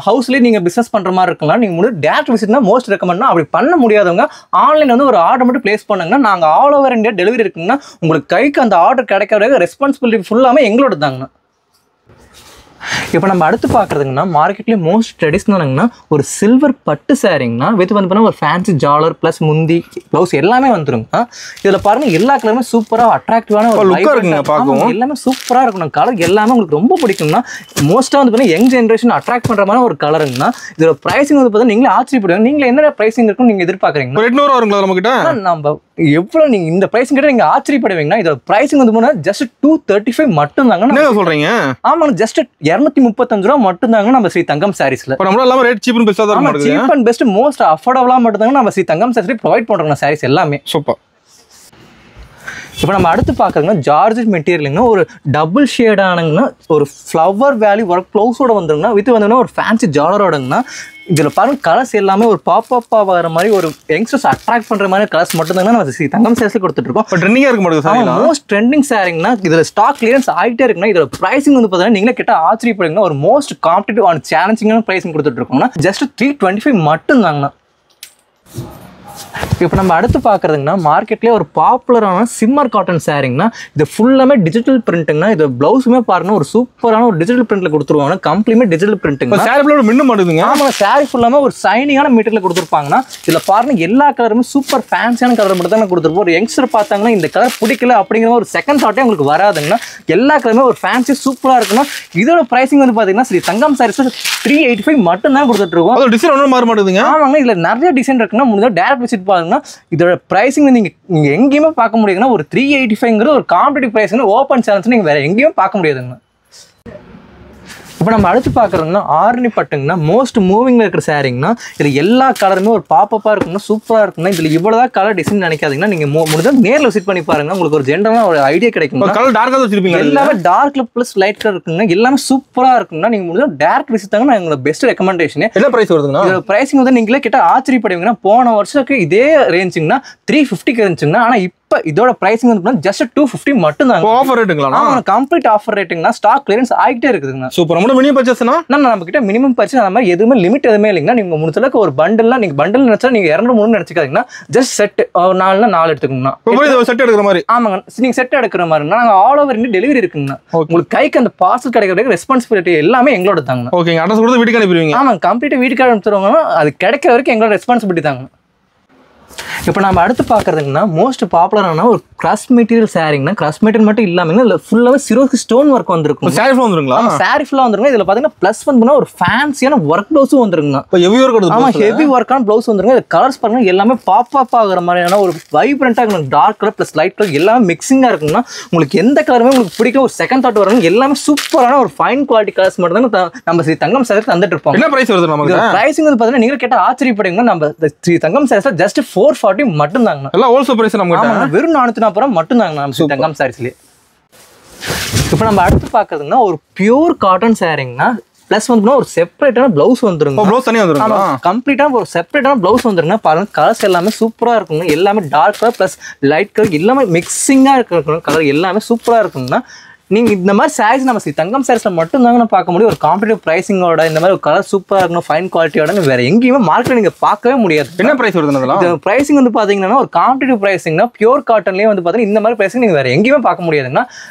ஹவுஸ்லேயே நீங்கள் பிஸ்னஸ் பண்ணுற மாதிரி இருக்கலாம். நீங்கள் முடிஞ்சு டேரக்ட் விசிட்னா மோஸ்ட் ரெக்கமெண்ட்னா. அப்படி பண்ண முடியாதவங்க ஆன்லைனில் வந்து ஒரு ஆர்டர் மட்டும் பிளேஸ் பண்ணுங்கன்னா நாங்கள் ஆல் ஓவர் இந்தியா டெலிவரி இருக்குங்கன்னா உங்களுக்கு கைக்கு அந்த ஆர்டர் கிடைக்கிற ரெஸ்பான்சிபிலிட்டி ஃபுல்லாமே எங்களோட தாங்கண்ணா. இப்போ நம்ம அடுத்து பார்க்குறதுங்கன்னா மார்க்கெட்லேயே மோஸ்ட் ட்ரெடிஷ்னலுங்கன்னா ஒரு சில்வர் பட்டு சாரீங்கன்னா வித் வந்து பார்த்தீங்கன்னா ஒரு ஃபேன்சி ஜாலர் ப்ளஸ் முந்தி ப்ளவுஸ் எல்லாமே வந்துருங்க. இதில் பாருங்கள் எல்லா கலருமே சூப்பராக அட்ராக்டிவான ஒரு லுக்காக இருக்குங்க. பார்க்கவும் எல்லாமே சூப்பராக இருக்கணும். கலர் எல்லாமே உங்களுக்கு ரொம்ப பிடிக்கும்னா மோஸ்ட்டாக வந்து பார்த்தீங்கன்னா யங் ஜென்ரேஷன் அட்ராக்ட் பண்ணுற மாதிரி ஒரு கலருங்கன்னா இதோட ப்ரைஸிங் வந்து பார்த்தீங்கன்னா நீங்களே ஆச்சரியப்படுவீங்க. நீங்கள் என்ன ப்ரைஸிங் இருக்குன்னு நீங்கள் எதிர்பார்க்குறீங்க? 800 வருங்களா நம்மகிட்ட? நம்ம எவ்வளோ நீங்கள் இந்த ப்ரைஸிங் கிட்ட நீங்கள் ஆச்சரியப்படுவீங்கன்னா இதோட ப்ரைஸிங் வந்து போனால் ஜஸ்ட் 235 மட்டும் தாங்க. என்ன சொல்கிறீங்க? ஆமாங்க, ஜஸ்ட் 235 ரூபா மட்டும் தாங்க நம்ம ஸ்ரீ தங்கம் சாரீஸ்ல. நம்ம எல்லாமே ரேட் சீப் அண்ட் பெஸ்டா தான் இருக்கு. சீப் அண்ட் பெஸ்ட் மோஸ்ட் அஃபோர்டபுளா மட்டும் தாங்க நம்ம ஸ்ரீ தங்கம் சாரீஸ்ல ப்ரொவைட் பண்றோம் சாரீஸ் எல்லாமே. சூப்பர். இப்போ நம்ம அடுத்து பார்க்குறதுன்னா ஜார்ஜெட் மெட்டீரியலுங்கன்னா ஒரு டபுள் ஷேடானுங்கன்னா ஒரு ஃப்ளவர் வேலி ஒர்க் ப்ளவுஸோட வந்துருங்கன்னா வித் வந்து ஒரு ஃபேன்சி ஜாலரோடங்கன்னா இதில் பாருங்க கலர்ஸ் எல்லாமே ஒரு பாப்பா வர மாதிரி ஒரு யங்ஸ்டர்ஸ் அட்ராக்ட் பண்ணுற மாதிரி கலர்ஸ் மட்டும் தாங்க நம்ம தங்கம் சாரீஸ்ல கொடுத்துட்டு இருக்கோம். ட்ரெண்டிங்காக இருக்க மாட்டேங்குது. மோஸ்ட் ட்ரெண்டிங் சாரீங்கன்னா இதில் ஸ்டாக் கிளியரன்ஸ் ஆகிட்டே இருக்குன்னா இதோட ப்ரைஸிங் வந்து பார்த்தீங்கன்னா நீங்களே கிட்ட ஆச்சரியப்படுங்கன்னா ஒரு மோஸ்ட் காம்படிட்டிவ் ஆன சேலஞ்சிங்கான ப்ரைஸிங் கொடுத்துட்டு இருக்கோம்னா ஜஸ்ட் 325 மட்டும் தாங்கண்ணா. இப்போ நம்ம அடுத்து பார்க்குறதுங்கன்னா மார்க்கெட்லேயே ஒரு பாப்புலரான சிம்மர் காட்டன் சாரீங்கன்னா இது ஃபுல்லாமே டிஜிட்டல் பிரிண்ட்டுங்கன்னா இது ப்ளவுஸுமே பாருங்கன்னா ஒரு சூப்பரான ஒரு டிஜிட்டல் பிரிண்ட்டில் கொடுத்துருவாங்க. Compliment digital பிரிண்ட்டுங்க. சாரியோட மின்னும் மாட்டுதுங்க. ஆமாம், சாரி ஃபுல்லாமே ஒரு சைனிங்கான மெட்டீரியல் கொடுத்துருப்பாங்கன்னா இதில் பாருங்க எல்லா கலருமே சூப்பர் ஃபேன்சியான கலர் மட்டும் தான் கொடுத்துருப்போம். ஒரு யங்ஸ்டர் பார்த்தாங்கன்னா இந்த கலர் பிடிக்கல அப்படிங்கிற ஒரு செகண்ட் தாட்டே உங்களுக்கு வராதுங்கன்னா எல்லா கலருமே ஒரு ஃபேன்சி சூப்பராக இருக்குன்னா இதோட ப்ரைஸிங் வந்து பார்த்தீங்கன்னா ஸ்ரீ தங்கம் சாரீஸ் 385 மட்டும் தான் கொடுத்துட்டு இருக்கோம். டிசைன் ஒன்றும் மாற மாட்டேங்குதுங்க. ஆமாங்க, இதில் நிறைய டிசைன் இருக்குன்னா முடிஞ்சா டேரக்ட் விசிட் பாருங்க. இதோட பிரைசிங் நீங்க எங்கேயுமே பார்க்க முடியாதுன்னா ஒரு 385 ஒரு காம்படிட்டிவ் பிரைஸ் ஓப்பன் சேலஞ்ச் நீங்க வேற எங்கேயுமே பார்க்க முடியாதுங்க. இப்போ நம்ம அடுத்து பார்க்குறோம்னா ஆரணி பட்டுங்கன்னா மோஸ்ட் மூவிங்கில் இருக்கிற சாரீங்கன்னா இதில் எல்லா கலருமே ஒரு பாப்பப்பாக இருக்குன்னா சூப்பராக இருக்குன்னா இதில் இவ்வளோதான் கலர் டிசைன் நினைக்காதீங்கன்னா நீங்கள் முடிஞ்சால் நேரில் விசிட் பண்ணி பாருங்க. உங்களுக்கு ஒரு ஜென்ரலான ஒரு ஐடியா கிடைக்கும். கலர் டார்க்காக வச்சிருப்பீங்க. எல்லாமே டார்க்ல ப்ளஸ் லைட் கலர் இருக்குங்க. எல்லாமே சூப்பராக இருக்குன்னா நீங்கள் முடிஞ்சால் டேரக்ட் விசிட் தாங்க எங்களோட பெஸ்ட் ரெக்கமெண்டேஷன். என்ன ப்ரைஸ் வருதுங்கன்னா இதோட ப்ரைஸிங் வந்து நீங்களே கிட்ட ஆச்சரியப்படுவீங்கன்னா போன வருஷத்துக்கு இதே ரேஞ்சுங்கன்னா 350 இருந்துச்சுங்கன்னா ஆனால் இதோட பிரைசிங் வந்து ஜஸ்ட் 250 மட்டும் தான். ஆஃபர் ரேட்டுங்களா? ஆமா, கம்ப்ளீட் ஆஃபர் ரேட்டுங்கனா ஸ்டாக் கிளியரன்ஸ் ஆகிட்டே இருக்குதுங்க. சூப்பர். நம்ம மினிமம் பர்ச்சேஸ்னா நம்ம கிட்ட மினிமம் பர்ச்சேஸ் அந்த மாதிரி எதுவுமே லிமிட் எதுவுமே இல்லைங்க. நீங்க முடிஞ்சளவுக்கு ஒரு பண்டல்னா நீங்க பண்டல் நினைச்சா நீங்க 200 300 நினைச்சுக்காதீங்கன்னா ஜஸ்ட் செட் 4 எடுத்துக்கோங்கண்ணா. செட் எடுக்கிற மாதிரி. ஆமாங்க, நீங்க செட் எடுக்கிற மாதிரி நாங்க ஆல் ஓவர் இந்தியா டெலிவரி இருக்குங்கண்ணா. உங்களுக்கு கைக்கு அந்த பார்சல் கிடைக்கிறதுக்கு ரெஸ்பான்சிபிலிட்டி எல்லாமே எங்களோட தாங்க. ஓகே, அட்ரஸ் கொடுத்து வீட்டுக்கு அனுப்பிடுவீங்க? ஆமாங்க, கம்ப்ளீட்டா வீட்டுக்கு அனுப்பிச்சிருவாங்கன்னா அது கிடைக்கிற வரைக்கும் எங்களோட ரெஸ்பான்சிபிலிட்டி தாங்க. இப்போ நம்ம அடுத்து பார்க்குறதுங்கன்னா மோஸ்ட் பாப்புலரான ஒரு கிரஷ் மெட்டீரியல் சாரீங்கன்னா கிரஷ் மெட்டீரியல் மட்டும் இல்லாமல் இல்லை ஃபுல்லாகவே சிரோஸ்க்கு ஸ்டோன் ஒர்க் வந்துருக்கும். சாரி ஃபுல்லாக வந்துருங்களா? சாரி ஃபுல்லாக வந்துருங்க. இதில் பார்த்தீங்கன்னா ப்ளஸ் வந்து ஒரு ஃபேன்சியான ஒர்க் ப்ளவுஸும் வந்துருங்க. Heavy work. ஆமாம், ஹெவி ஒர்க்கான ப்ளவுஸ் வந்துருங்க. இது கலர்ஸ் பாருங்க எல்லாமே பாப் ஆகிற மாதிரியான ஒரு வைப்ரண்ட்டாக இருக்கணும். Dark colour plus light colour எல்லாமே மிக்சிங்காக இருக்குங்கன்னா உங்களுக்கு எந்த கலருமே உங்களுக்கு பிடிக்கும் ஒரு செகண்ட் தாட் வரணும். எல்லாமே சூப்பரான ஒரு ஃபைன் குவாலிட்டி கலர்ஸ் மட்டும் தான் நம்ம ஸ்ரீ தங்கம் சாரீஸ் தந்துட்டு இருப்போம். என்ன பிரைஸ் வருது நமக்கு? பிரைசிங் வந்து பார்த்தீங்கன்னா நீங்க கேட்ட ஆச்சரியப்படுவீங்க. நம்ம ஸ்ரீ தங்கம் சாரீஸ்ல ஜஸ்ட் 440 மட்டும் தாங்கண்ணா. எல்லாம் ஹோல்சேல் பிரைஸ் நம்ம கிட்ட. வெறும் 440 ரூபா மட்டும் தாங்கண்ணா நம்ம ஸ்ரீ தங்கம் சாரீஸ்லயே. இப்போ நம்ம அடுத்து பார்க்கறதுன்னா ஒரு பியூர் காட்டன் சாரீங்கண்ணா. ப்ளஸ் வந்து ஒரு செப்பரேட்டான ப்ளவுஸ் வந்துருங்க. ப்ளவுஸ் தனியாக வந்துருங்க. கம்ப்ளீட்டாக ஒரு செப்பரேட்டான ப்ளவுஸ் வந்துருங்க. பாருங்க கலர்ஸ் எல்லாமே சூப்பராக இருக்குங்க. எல்லாமே dark colour plus light colour எல்லாமே மிக்சிங்காக இருக்கிற கலர் எல்லாமே சூப்பராக இருக்குங்கண்ணா. நீங்கள் இந்த மாதிரி சாரீஸ் நம்ம ஸ்ரீ தங்கம் சாரீஸில் மட்டும்தாங்க நான் பார்க்க முடியும். ஒரு காம்படிட்டிவ் ப்ரைஸிங்கோட இந்த மாதிரி ஒரு கலர் சூப்பராக இருக்கணும், ஃபைன் குவாலிட்டியோட வேறு எங்கேயுமே மார்க்கெட் நீங்கள் பார்க்கவே முடியாது. என்ன ப்ரைஸ் வருது அதெல்லாம்? இந்த ப்ரைஸிங் வந்து பார்த்தீங்கன்னா ஒரு காம்படிட்டிவ் ப்ரைஸிங்னா பியூர் காட்டன்லேயே வந்து பார்த்தீங்கன்னா இந்த மாதிரி ப்ரைஸிங் நீங்கள் வேறு எங்கேயுமே பார்க்க முடியாதுங்கன்னா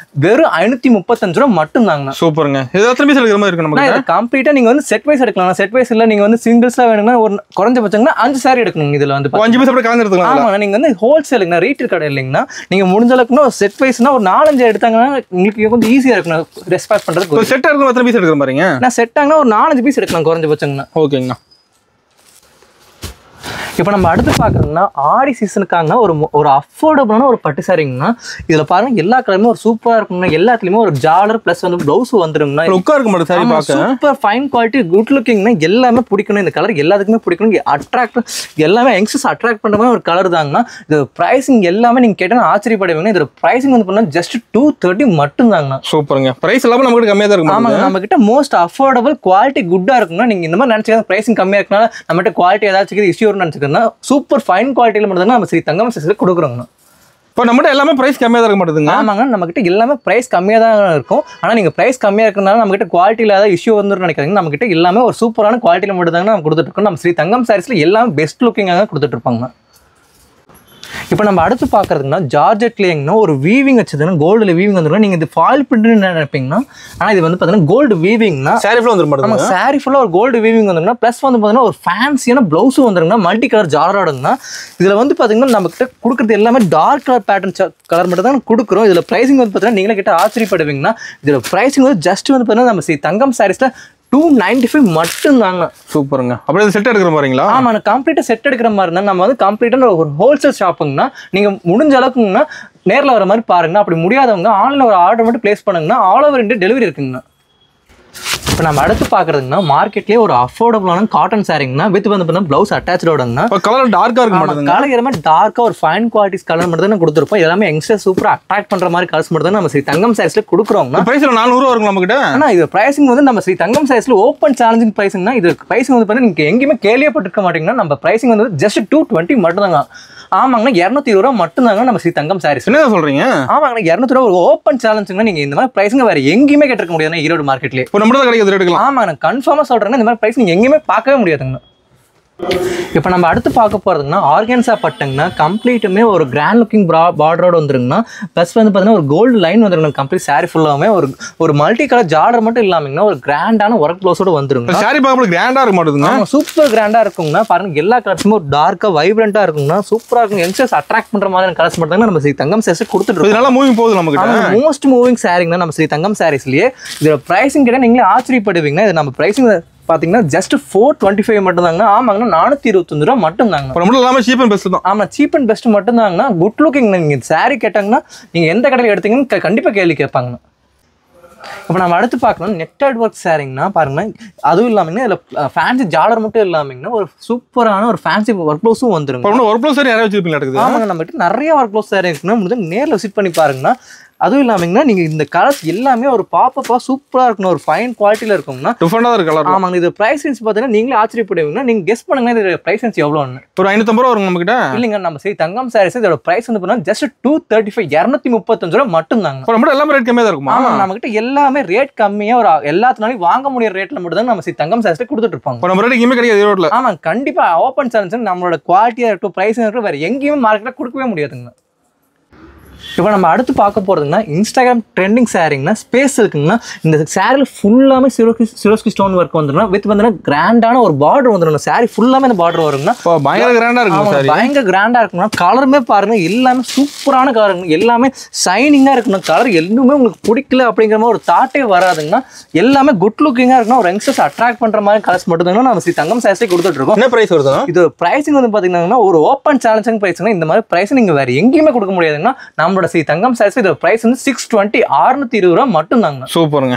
வெறும் 535 ரூபா மட்டும் தாங்கண்ணா. சூப்பருங்க. இது எத்தனை பீஸ் எடுக்கிற மாதிரி இருக்கு நமக்கு? கம்ப்ளீட்டாக நீங்கள் வந்து செட் வைஸ் எடுக்கலாம். செட் வைஸ் இல்லை நீங்கள் வந்து சிங்கிள்ஸாக வேணுங்கன்னா ஒரு குறைஞ்சபட்சங்கன்னா 5 சாரி எடுக்கணும். இதில் வந்து 5 பீஸ் அப்படி கலந்து எடுத்துக்கலாம். ஆமாம், நீங்கள் வந்து ஹோல்சேலுங்கண்ணா, ரீட்டெயில் கடை இல்லைங்கன்னா நீங்கள் முடிஞ்ச அளவுக்குன்னா ஒரு செட் வைஸ்னா ஒரு 4-5 எடுத்தாங்கன்னா உங்களுக்கு கொஞ்சம் ஈஸியாக இருக்கணும் ரெஸ்பான்ஸ் பண்றது. செட் எடுக்கும் எத்தனை பீஸ் எடுக்கிற மாதிரிங்க? நான் செட் ஆகுனா ஒரு 4-5 பீஸ் எடுக்கலாம் குறைஞ்சபட்சங்கண்ணா. ஓகேங்கண்ணா. இப்போ நம்ம அடுத்து பார்க்குறோம்னா ஆடி சீசனுக்காகனா ஒரு அஃபோர்டபுளான ஒரு பட்டு சாரிங்கண்ணா. இதில் பாருங்க எல்லா கலருமே ஒரு சூப்பராக இருக்குங்கண்ணா. எல்லாத்துலேயுமே ஒரு ஜாலர் ப்ளஸ் வந்து ப்ளவுஸ் வந்துருங்கண்ணா. லுக்காக இருக்க மாட்டேன் சாரி பார்க்க. சூப்பர் ஃபைன் குவாலிட்டி குட் லுக்கிங்னா எல்லாமே பிடிக்கணும். இந்த கலர் எல்லாத்துக்குமே பிடிக்கணும். அட்ராக்ட் எல்லாமே யங்ஸ்டர்ஸ் அட்ராக்ட் பண்ணுற மாதிரி ஒரு கலர் தாங்கண்ணா. இது ப்ரைஸிங் எல்லாமே நீங்கள் கேட்டால் ஆச்சரியப்படுவீங்க. இதோட ப்ரைஸிங் வந்து பண்ணால் ஜஸ்ட் 230 மட்டும் தாங்கண்ணா. சூப்பருங்க. ப்ரைஸ் எல்லாமே நம்ம கிட்ட கம்மியாக தான் இருக்கும். ஆமாங்க, நம்ம கிட்ட மோஸ்ட் அஃபோர்டபுள் குவாலிட்டி குட்டாக இருக்குன்னா நீங்கள் இந்த மாதிரி நினச்சிக்கலாம். ப்ரைஸிங் கம்மியாக இருக்குனால நம்மகிட்ட குவாலிட்டி ஏதாச்சும் இஷ்யூ நினச்சிக்கணும். சூப்பர் ஃபைன் குவாலிட்டியில் மட்டும் தான் நம்ம ஸ்ரீ தங்கம் சாரீஸ்ல கொடுக்குறோங்க. இப்போ நம்மகிட்ட எல்லாமே ப்ரைஸ் கம்மியாக தான் இருக்க மாட்டேங்குதுங்க. ஆமாங்க, நம்மகிட்ட எல்லாமே ப்ரைஸ் கம்மியாக தான் இருக்கும். ஆனால் நீங்கள் ப்ரைஸ் கம்மியாக இருக்கிறதுனால நம்மகிட்ட குவாலிட்டியில் ஏதாவது இஷ்யூ வந்துடும் நினைக்கிறீங்க. நம்மகிட்ட எல்லாமே ஒரு சூப்பரான குவாலிட்டியில் மட்டும் தாங்க நம்ம கொடுத்துட்டு இருக்கோம். நம்ம ஸ்ரீ தங்கம் சாரீஸ்ல எல்லாமே பெஸ்ட் லுக்கிங்காக கொடுத்துட்டு இருப்பாங்க. இப்போ நம்ம அடுத்து பார்க்குறதுங்கன்னா ஜார்ஜெட்லேங்கன்னா ஒரு வீவிங் வச்சதுன்னா கோல்டில் வீவிங் வந்துருக்கும். நீங்கள் இது ஃபாயில் பிரிண்ட்னு நினைப்பீங்கன்னா, ஆனால் இது வந்து பார்த்தீங்கன்னா கோல்டு வீவிங்னா சாரி ஃபுல்லாக வந்துடும் மாட்டோம். நம்ம சாரி ஃபுல்லாக ஒரு கோல்டு வீவிங் வந்துருங்கன்னா ப்ளஸ் வந்து பார்த்தீங்கன்னா ஒரு ஃபேன்சியான ப்ளவுஸும் வந்துருங்கன்னா மல்டி கலர் ஜாலரோடுங்கன்னா. இதில் வந்து பார்த்தீங்கன்னா நம்மகிட்ட கொடுக்குறது எல்லாமே டார்க் கலர் பேட்டர்ன் கலர் மட்டும் தான் கொடுக்குறோம். இதில் ப்ரைஸிங் வந்து பார்த்தீங்கன்னா நீங்களே கிட்ட ஆச்சரியப்படுவீங்கன்னா இதில் ப்ரைஸிங் வந்து ஜஸ்ட் வந்து பார்த்தீங்கன்னா நம்ம ஸ்ரீ தங்கம் சாரீஸில் 295 மட்டும் தாங்க. சூப்பருங்க. அப்படியே செட் எடுக்கிற மாதிரிங்களா? ஆமாம், கம்ப்ளீட்டாக செட் எடுக்கிற மாதிரி இருந்தால் நம்ம வந்து கம்ப்ளீட்டாக ஒரு ஹோல்சேல் ஷாப்புங்கன்னா நீங்கள் முடிஞ்ச அளவுக்குங்கன்னா நேரில் வர மாதிரி பாருங்கண்ணா. அப்படி முடியாதவங்க ஆன்லைனில் ஒரு ஆர்டர் மட்டும் பிளேஸ் பண்ணுங்கன்னா ஆல் ஓவர் இந்தியா டெலிவரி இருக்குங்கண்ணா. இப்போ நம்ம அடுத்து பார்க்குறதுங்கன்னா மார்க்கெட்லேயே ஒரு அஃபோர்டபுளான காட்டன் சாரிங்கண்ணா வித் வந்து பார்த்தீங்கன்னா ப்ளவுஸ் அட்டாச்சோடங்கண்ணா. கலர் டார்க்காக இருக்க மாட்டேங்குது. கலர் எல்லாமே டார்க்காக ஒரு ஃபைன் குவாலிட்டிஸ் கலர் மட்டும் தான் கொடுத்துருப்போம். எல்லாமே யங்ஸ்டர் சூப்பராக அட்ராக்ட் பண்ணுற மாதிரி கலர்ஸ் மட்டும் தான் நம்ம ஸ்ரீ தங்கம் சாரீஸ்ல கொடுக்குறோம்னா. ப்ரைஸ் 400 ரூபா இருக்கும் நம்மகிட்ட. ஆனால் இது ப்ரைஸிங் வந்து நம்ம ஸ்ரீ தங்கம் சாரீஸ்ல ஓப்பன் சேலஞ்சிங் ப்ரைஸிங்னா இது ப்ரைஸிங் வந்து பார்த்தீங்கன்னா நீங்கள் எங்கேயுமே கேள்விப்பட்டிருக்க மாட்டீங்கன்னா நம்ம ப்ரைஸிங் வந்து ஜஸ்ட் 220 மட்டும் தாங்க. ஆமாங்கண்ணா, 220 ரூபா மட்டும் தாங்க நம்ம ஸ்ரீ தங்கம் சாரீஸ். என்ன சொல்றீங்க? ஆமாங்கண்ணா, 200 ரூபா ஒரு ஓப்பன் சேலஞ்சுங்கன்னா நீங்கள் இந்த மாதிரி ப்ரைஸிங் வேறு எங்கேயுமே கேட்டிருக்க முடியாதுண்ணா ஈரோடு மார்க்கெட்லேயே. இப்போ நம்ம தான் கிடைக்கிறது எடுக்கலாம். ஆமாம், கன்ஃபார்மாக சொல்கிறேன்னா இந்த மாதிரி ப்ரைஸ் நீங்கள் எங்கேயுமே பார்க்கவே முடியாதுங்கண்ணா. இப்போ நம்ம அடுத்து பார்க்க போகிறதுங்கன்னா ஆர்கன்ஸா பட்டுங்கண்ணா. கம்ப்ளீட்டுமே ஒரு கிராண்ட் லுக்கிங் பார்டரோடு வந்துருங்கண்ணா. ப்ளஸ் வந்து பார்த்தீங்கன்னா ஒரு கோல்டு லைன் வந்துருங்க. கம்ப்ளீட் சாரி ஃபுல்லாமே ஒரு மல்டி கலர் ஜார்டர் மட்டும் இல்லாமங்கன்னா ஒரு கிராண்டான ஒர்க் ப்ளவுஸோடு வந்துருங்க. சாரி பார்க்க கிராண்டாக இருக்க மாட்டேங்குதுங்க. சூப்பர் கிராண்டாக இருக்குங்கண்ணா. பாருங்க எல்லா கலர்ஸுமே ஒரு டார்க்காக வைப்ரண்ட்டாக இருக்குங்கண்ணா. சூப்பராக இருக்கும். யங்ஸ்டர்ஸ் அட்ராக்ட் பண்ணுற மாதிரி கலர்ஸ் மட்டும் தான் நம்ம ஸ்ரீ தங்கம் சாரீஸ் கொடுத்துட்டு நல்லா மூவிங் போகுது நமக்கு. மோஸ்ட் மூவிங் சாரிங்கண்ணா நம்ம ஸ்ரீ தங்கம் சாரீஸ்லேயே. இதோட ப்ரைஸிங் கிட்ட நீங்களே ஆச்சரியப்படுவீங்கன்னா இது நம்ம ப்ரைஸிங் பார்த்தீங்கன்னா ஜஸ்ட் 425 மட்டும் தாங்கண்ணா. ஆமாங்கண்ணா, 425 ரூபா மட்டும் தாங்க. சீப் அண்ட் பெஸ்ட் தான். ஆமாம், சீப் அண்ட் பெஸ்ட் மட்டும் தாங்கண்ணா. Good looking. நீங்கள் சாரி கேட்டாங்கன்னா நீங்கள் எந்த கடையில் எடுத்தீங்கன்னு கண்டிப்பாக கேள்வி கேட்பாங்கண்ணா. இப்போ நம்ம அடுத்து பார்க்கணும் நெட்டட் ஒர்க் சாரிங்கண்ணா. பாருங்கன்னா அதுவும் இல்லாமங்கன்னா இதில் ஃபேன்சி ஜாலர் மட்டும் இல்லாமங்கன்னா ஒரு சூப்பரான ஒரு ஃபேன்சி ஒர்க் ப்ளவுஸும் வந்துருங்க. ஒர்க் ப்ளவுஸ் சாரி யாராவது வச்சிருப்பீங்க? ஆமாங்க, நம்மகிட்ட நிறைய ஒர்க் ப்ளவுஸ் சாரி இருக்குன்னா முடிஞ்சு நேரில் விசிட் பண்ணி பாருங்கண்ணா. அதுவும் இல்லாமங்கன்னா நீங்கள் இந்த கலர்ஸ் எல்லாமே ஒரு பாப்பப்பாக சூப்பராக இருக்கணும். ஒரு ஃபைன் குவாலிட்டியில் இருக்கும்னா டிஃபரெண்டாக இருக்கு கலர். ஆமாங்க, இது ப்ரைஸ் ரேஞ்ச் பார்த்தீங்கன்னா நீங்களே ஆச்சரியப்படுவீங்கன்னா நீங்கள் கெஸ் பண்ணுங்கன்னா இது ப்ரைஸ் ரேஞ்ச் எவ்வளோன்னு. ஒரு 550 ரூபா வரும் நம்மகிட்ட. இல்லைங்க, நம்ம ஸ்ரீ தங்கம் சாரீஸ் இதோட ப்ரைஸ் வந்து பார்த்தீங்கன்னா ஜஸ்ட் 235 235 ரூபா மட்டும் தாங்க. நம்மகிட்ட எல்லாமே ரேட் கம்மியாக தான் இருக்குமா? ஆமாம், நம்மகிட்ட எல்லாமே ரேட் கம்மியாக ஒரு எல்லாத்தினாலும் வாங்க முடியாத ரேட்டில் மட்டும் தான் நம்ம ஸ்ரீ தங்கம் சாரீஸ்ல கொடுத்துட்டு இருப்பாங்க. நம்ம ரேட் எங்கேயுமே கிடையாது ஈரோட்ல. ஆமாம், கண்டிப்பாக ஓப்பன் சேலஞ்ச் நம்மளோட குவாலிட்டியாக இருக்கட்டும் ப்ரைஸாக இருக்கட்டும் வேறு எங்கேயுமே மார்க்கெட்டில் கொடுக்கவே முடியாதுங்க. இப்போ நம்ம அடுத்து பார்க்க போகிறதுங்கன்னா இன்ஸ்டாகிராம் ட்ரெண்டிங் சாரிங்கன்னா ஸ்பேஸ் இருக்குங்கன்னா இந்த சாரியில் ஃபுல்லாமே சிரோஸ்கி ஸ்டோன் ஒர்க் வந்துடும். வித் வந்து கிராண்டான ஒரு பார்டர் வந்துடும். சாரி ஃபுல்லாமே அந்த பார்டர் வருங்கன்னா பயங்கர கிராண்டாக இருக்கும். பயங்கர கிராண்டாக இருக்கும்னா கலருமே பாருங்க எல்லாமே சூப்பரான கலர். எல்லாமே ஷைனிங்காக இருக்கணும். கலர் எதுவுமே உங்களுக்கு பிடிக்கல அப்படிங்கிற மாதிரி ஒரு தாட்டே வராதுங்கன்னா எல்லாமே குட் லுக்கிங்காக இருக்கணும். ஒரு யங்ஸ்டர்ஸ் அட்ராக்ட் பண்ணுற மாதிரி கலர்ஸ் மட்டும் தாங்க நம்ம ஸ்ரீ தங்கம் சாரீஸே கொடுத்துட்டு இருக்கோம். என்ன ப்ரைஸ் வருதுன்னா இது ப்ரைஸிங் வந்து பார்த்தீங்கன்னா ஒரு ஓப்பன் சேலஞ்சிங் ப்ரைஸ்னா இந்த மாதிரி ப்ரைஸ் நீங்கள் வேறு எங்கேயுமே கொடுக்க முடியாதுங்கன்னா நம்மளோட ஸ்ரீ தங்கம் சாரீஸ் இதோட பிரைஸ் வந்து 620 620 ரூபா மட்டும் தாங்க. சூப்பருங்க.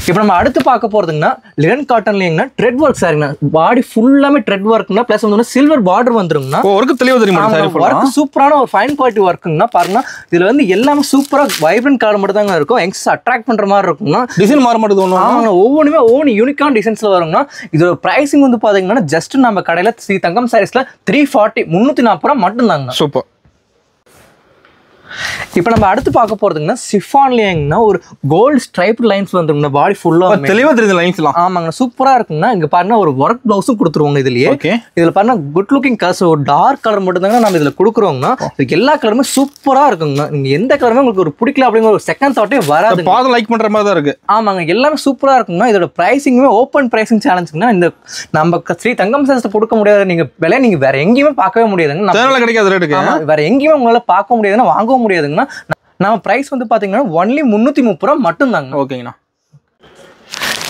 இப்போ நம்ம அடுத்து பார்க்க போறதுங்கன்னா லினன் காட்டன்லீங்கனா த்ரெட் ஒர்க் சாரிங்கனா பாடி ஃபுல்லாமே த்ரெட் ஒர்க்னா ப்ளஸ் வந்து சில்வர் பார்டர் வந்துருங்கனா ஒர்க் தெளிவா தெரியுமா சாரி ஃபுல்லா ஒர்க் சூப்பரான ஒரு ஃபைன் குவாலிட்டி ஒர்க்குங்கனா பாருங்க இதுல வந்து எல்லாமே சூப்பரா வைப்ரன்ட் கலர் மட்டும் தாங்க இருக்கும் எக்ஸ் அட்ராக்ட் பண்ற மாதிரி இருக்கும்னா டிசைன் மாற மாட்டேது ஒண்ணு ஒவ்வொன்றுமே ஒவ்வொரு யூனிக்கான டிசைன்ஸ்ல வரும்னா இதோட பிரைசிங் வந்து பாத்தீங்கன்னா ஜஸ்ட் நம்ம கடையில ஸ்ரீ தங்கம் சாரீஸ்ல 340 340 ரூபாய் மட்டும் தாங்க சூப்பர் இப்போ நம்ம அடுத்து பார்க்க போறதுங்கன்னா சிஃபான்லீங்கனா ஒரு கோல்ட் ஸ்ட்ரைப் லைன்ஸ் வந்துருங்க பாடி ஃபுல்லா தெளிவா தெரியுது லைன்ஸ்லாம் ஆமாங்க சூப்பரா இருக்குங்க இங்க பாருங்க ஒரு ஒர்க் பிளவுஸும் கொடுத்துருவாங்க இதுலயே இதுல பாருங்க குட் லுக்கிங் கலர்ஸ் ஒரு டார்க் கலர் மட்டும் தாங்க நம்ம இதுல கொடுக்குறோம்னா இதுக்கு எல்லா கலருமே சூப்பரா இருக்குங்க நீங்க எந்த கலருமே உங்களுக்கு ஒரு பிடிக்கல அப்படிங்கிற ஒரு செகண்ட் தாட்டே வராது பாத லைக் பண்ற மாதிரி தான் இருக்கு ஆமாங்க எல்லாமே சூப்பரா இருக்குங்க இதோட பிரைசிங்குமே ஓப்பன் பிரைசிங் சேலஞ்சுங்கன்னா இந்த நம்ம ஸ்ரீ தங்கம் சாரீஸ் கொடுக்க முடியாத நீங்க விலை நீங்க வேற எங்கேயுமே பார்க்கவே முடியாதுங்க கிடைக்காத ரேட்டுக்கு வேற எங்கேயுமே உங்களால பார்க்க முடியாதுன்னா வாங்க முடியாதுங்கன்னா நம்ம பிரைஸ் வந்து பாத்தீங்கன்னா ஒன்லி 330 ரூபாய் மட்டும் தாங்க ஓகேங்கண்ணா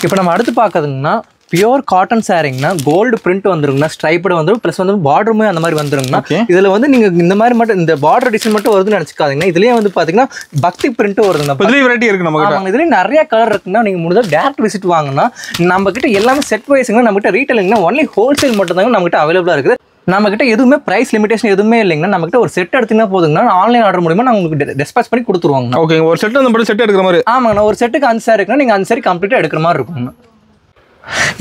இப்போ நம்ம அடுத்து பார்க்கறதுங்கன்னா பியூர் காட்டன் சாரிங்கனா கோல்டு பிரிண்ட் வந்துருங்கண்ணா ஸ்ட்ரைப்டு வந்துடும் ப்ளஸ் வந்து பார்டருமே அந்த மாதிரி வந்துருங்கண்ணா இதுல வந்து நீங்க இந்த மாதிரி மட்டும் இந்த பார்டர் டிசைன் மட்டும் வருதுன்னு நினைச்சுக்காதீங்கன்னா இதுலயே வந்து பாத்தீங்கன்னா பக்தி பிரிண்ட் வருதுங்க இதுலயே வெரைட்டி இருக்கு நம்ம கிட்ட இதுலயே நிறைய கலர் இருக்குன்னா நீங்க முடிஞ்சா டேரக்ட் விசிட் வாங்கினா நம்ம கிட்ட எல்லாமே செட் வைஸ்ங்க நம்ம கிட்ட ரீட்டைலிங்னா ஒன்லி ஹோல்சேல் மட்டும் தாங்க நம்ம கிட்ட அவைலபிளா இருக்குது நம்ம கிட்ட எதுவுமே பிரைஸ் லிமிடேஷன் எதுவுமே இல்லைங்கன்னா நம்ம கிட்ட ஒரு செட் எடுத்தீங்கன்னா போதுங்கன்னா ஆன்லைன் ஆர்டர் மூலமா நான் உங்களுக்கு டிஸ்பேச் பண்ணி கொடுத்துருவாங்க ஓகே ஒரு செட் அந்த செட் எடுக்கிற மாதிரி ஆமாங்க ஒரு செட்டுக்கு 5 சாரி இருக்குன்னா நீங்க 5 சாரி கம்ப்ளீட்டா எடுக்கிற மாதிரி இருக்குங்க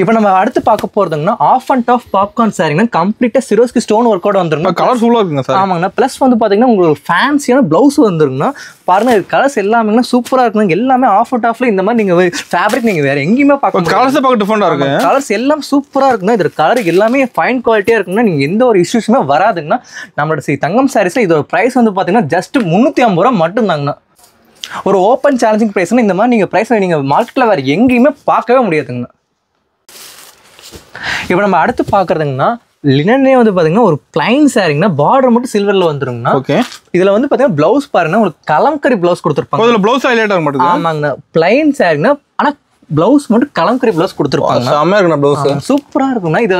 இப்போ நம்ம அடுத்து பார்க்க போறதுங்கன்னா ஆஃப் அண்ட் டாப் பாப்கார்ன் சாரிங்கன்னா கம்ப்ளீட்டா சிரோஸ்கி ஸ்டோன் ஒர்க்கோட வந்துருங்க கலர்ஃபுல்லா இருக்குங்க சார் ஆமாங்கண்ணா ப்ளஸ் வந்து பாத்தீங்கன்னா உங்களுக்கு ஃபேன்சியான பிளவுஸ் வந்துருங்கன்னா பாருங்க கலர்ஸ் எல்லாமே சூப்பரா இருக்குங்க எல்லாமே ஆஃப் அண்ட் டாப்ல இந்த மாதிரி நீங்க ஃபேப்ரிக் நீங்க வேற எங்கேயுமே பார்க்க கலர்ஸ் பார்க்க டிஃபரெண்டா இருக்கு கலர்ஸ் எல்லாம் சூப்பரா இருக்குங்க இதோட கலர் எல்லாமே ஃபைன் குவாலிட்டியா இருக்குன்னா நீங்க எந்த ஒரு இஷ்யூஸுமே வராதுங்கன்னா நம்மளோட ஸ்ரீ தங்கம் சாரீஸ்ல இதோட பிரைஸ் வந்து பாத்தீங்கன்னா ஜஸ்ட் 350 ரூபாய் மட்டும் தாங்கண்ணா ஒரு ஓப்பன் சேலஞ்சிங் பிரைஸ்னா இந்த மாதிரி நீங்க பிரைஸ் நீங்க மார்க்கெட்ல வேற எங்கேயுமே பார்க்கவே முடியாதுங்கண்ணா இப்போ நம்ம அடுத்து பார்க்கறதுங்கன்னா லினனே வந்து பாத்தீங்கன்னா ஒரு பிளைன் சாரிங்கன்னா பார்டர் மட்டும் சில்வர்ல வந்துருங்கண்ணா இதுல வந்து பாத்தீங்கன்னா பிளவுஸ் பாருங்கன்னா ஒரு கலம்கரி பிளவுஸ் கொடுத்துருப்பாங்க இதுல பிளவுஸ் ஹைலைட் ஆக மாட்டேங்குது ஆமாங்கண்ணா பிளைன் சாரிங்கன்னா ஆனா பிளவுஸ் மட்டும் கலம்கரி பிளவுஸ் கொடுத்துருப்பாங்க செமையா இருக்குண்ணா பிளவுஸ் சூப்பரா இருக்கும்னா இது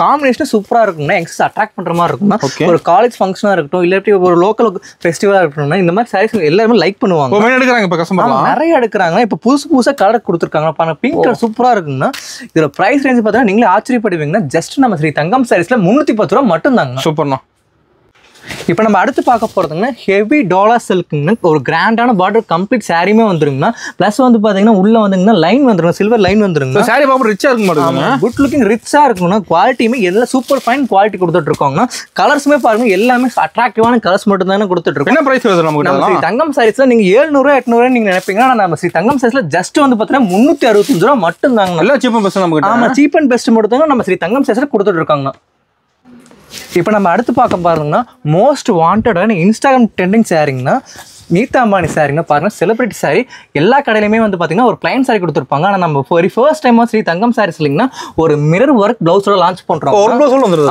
காம்பினேஷன் சூப்பரா இருக்கும்னா எக்ஸஸ் அட்ராக்ட் பண்ற மாதிரி இருக்கும்னா ஒரு காலேஜ் ஃபங்க்ஷனா இருக்கட்டும் இல்லாட்டி ஒரு லோக்கல் ஃபெஸ்டிவலா இருக்கட்டும்னா இந்த மாதிரி சாரீஸ் எல்லாருமே லைக் பண்ணுவாங்க எடுக்கிறாங்க இப்ப கஸ்டமர் நிறைய எடுக்கிறாங்க இப்ப புதுசா கலர் கொடுத்துருக்காங்க பிங்க் கலர் சூப்பரா இருக்குன்னா இதுல பிரைஸ் ரேஞ்ச் பார்த்தா நீங்களே ஆச்சரியப்படுவீங்கன்னா ஜஸ்ட் நம்ம ஸ்ரீ தங்கம் சாரீஸ்ல 310 ரூபாய் மட்டும் தாங்க சூப்பர்ண்ணா இப்போ நம்ம அடுத்து பார்க்க போறதுங்கன்னா ஹெவி டாலா சில்க்னா ஒரு கிராண்டான பார்டர் கம்ப்ளீட் சாரியுமே வந்துருங்கண்ணா ப்ளஸ் வந்து பாத்தீங்கன்னா உள்ள வந்துங்கன்னா லைன் வந்துருங்க சில்வர் லைன் வந்துருங்க சாரி பாப்பா ரிச்சா இருக்க மாட்டேங்குது குட் லுக்கிங் ரிச்சா இருக்கும்னா குவாலிட்டியுமே எல்லாம் சூப்பர் ஃபைன் குவாலிட்டி கொடுத்துட்டு இருக்கோங்க கலர்ஸுமே பாருங்க எல்லாமே அட்ராக்டிவான கலர்ஸ் மட்டும் தானே கொடுத்துட்டு இருக்கோம் என்ன பிரைஸ் வருது நமக்கு தங்கம் சாரீஸ்ல நீங்க 700 800 நீங்க நினைப்பீங்க ஆனா நம்ம ஸ்ரீ தங்கம் சாரீஸ்ல ஜஸ்ட் வந்து பாத்தீங்கன்னா 365 ரூபாய் மட்டும் தாங்க நல்லா சீப் அண்ட் பெஸ்ட் நமக்கு ஆமா சீப் அண்ட் பெஸ்ட் மட்டும் தாங்க நம்ம ஸ்ரீ தங்கம் சாரீஸ்ல கொடுத்துட்டு இருக்காங்க இப்போ நம்ம அடுத்து பார்க்க பாருங்கன்னா மோஸ்ட் வாண்டடான இன்ஸ்டாகிராம் ட்ரெண்டிங் சாரிங்கன்னா நீதா அம்பானி சாரிங்கன்னா பாருங்க செலிபிரிட்டி சாரி எல்லா கடையிலுமே வந்து பாத்தீங்கன்னா ஒரு பிளைன் சாரி கொடுத்துருப்பாங்க ஆனா நம்ம ஃபர்ஸ்ட் டைம் ஸ்ரீ தங்கம் சாரீஸ் இல்லைங்கன்னா ஒரு மிரர் ஒர்க் பிளவுஸோட லான்ச் பண்றோம்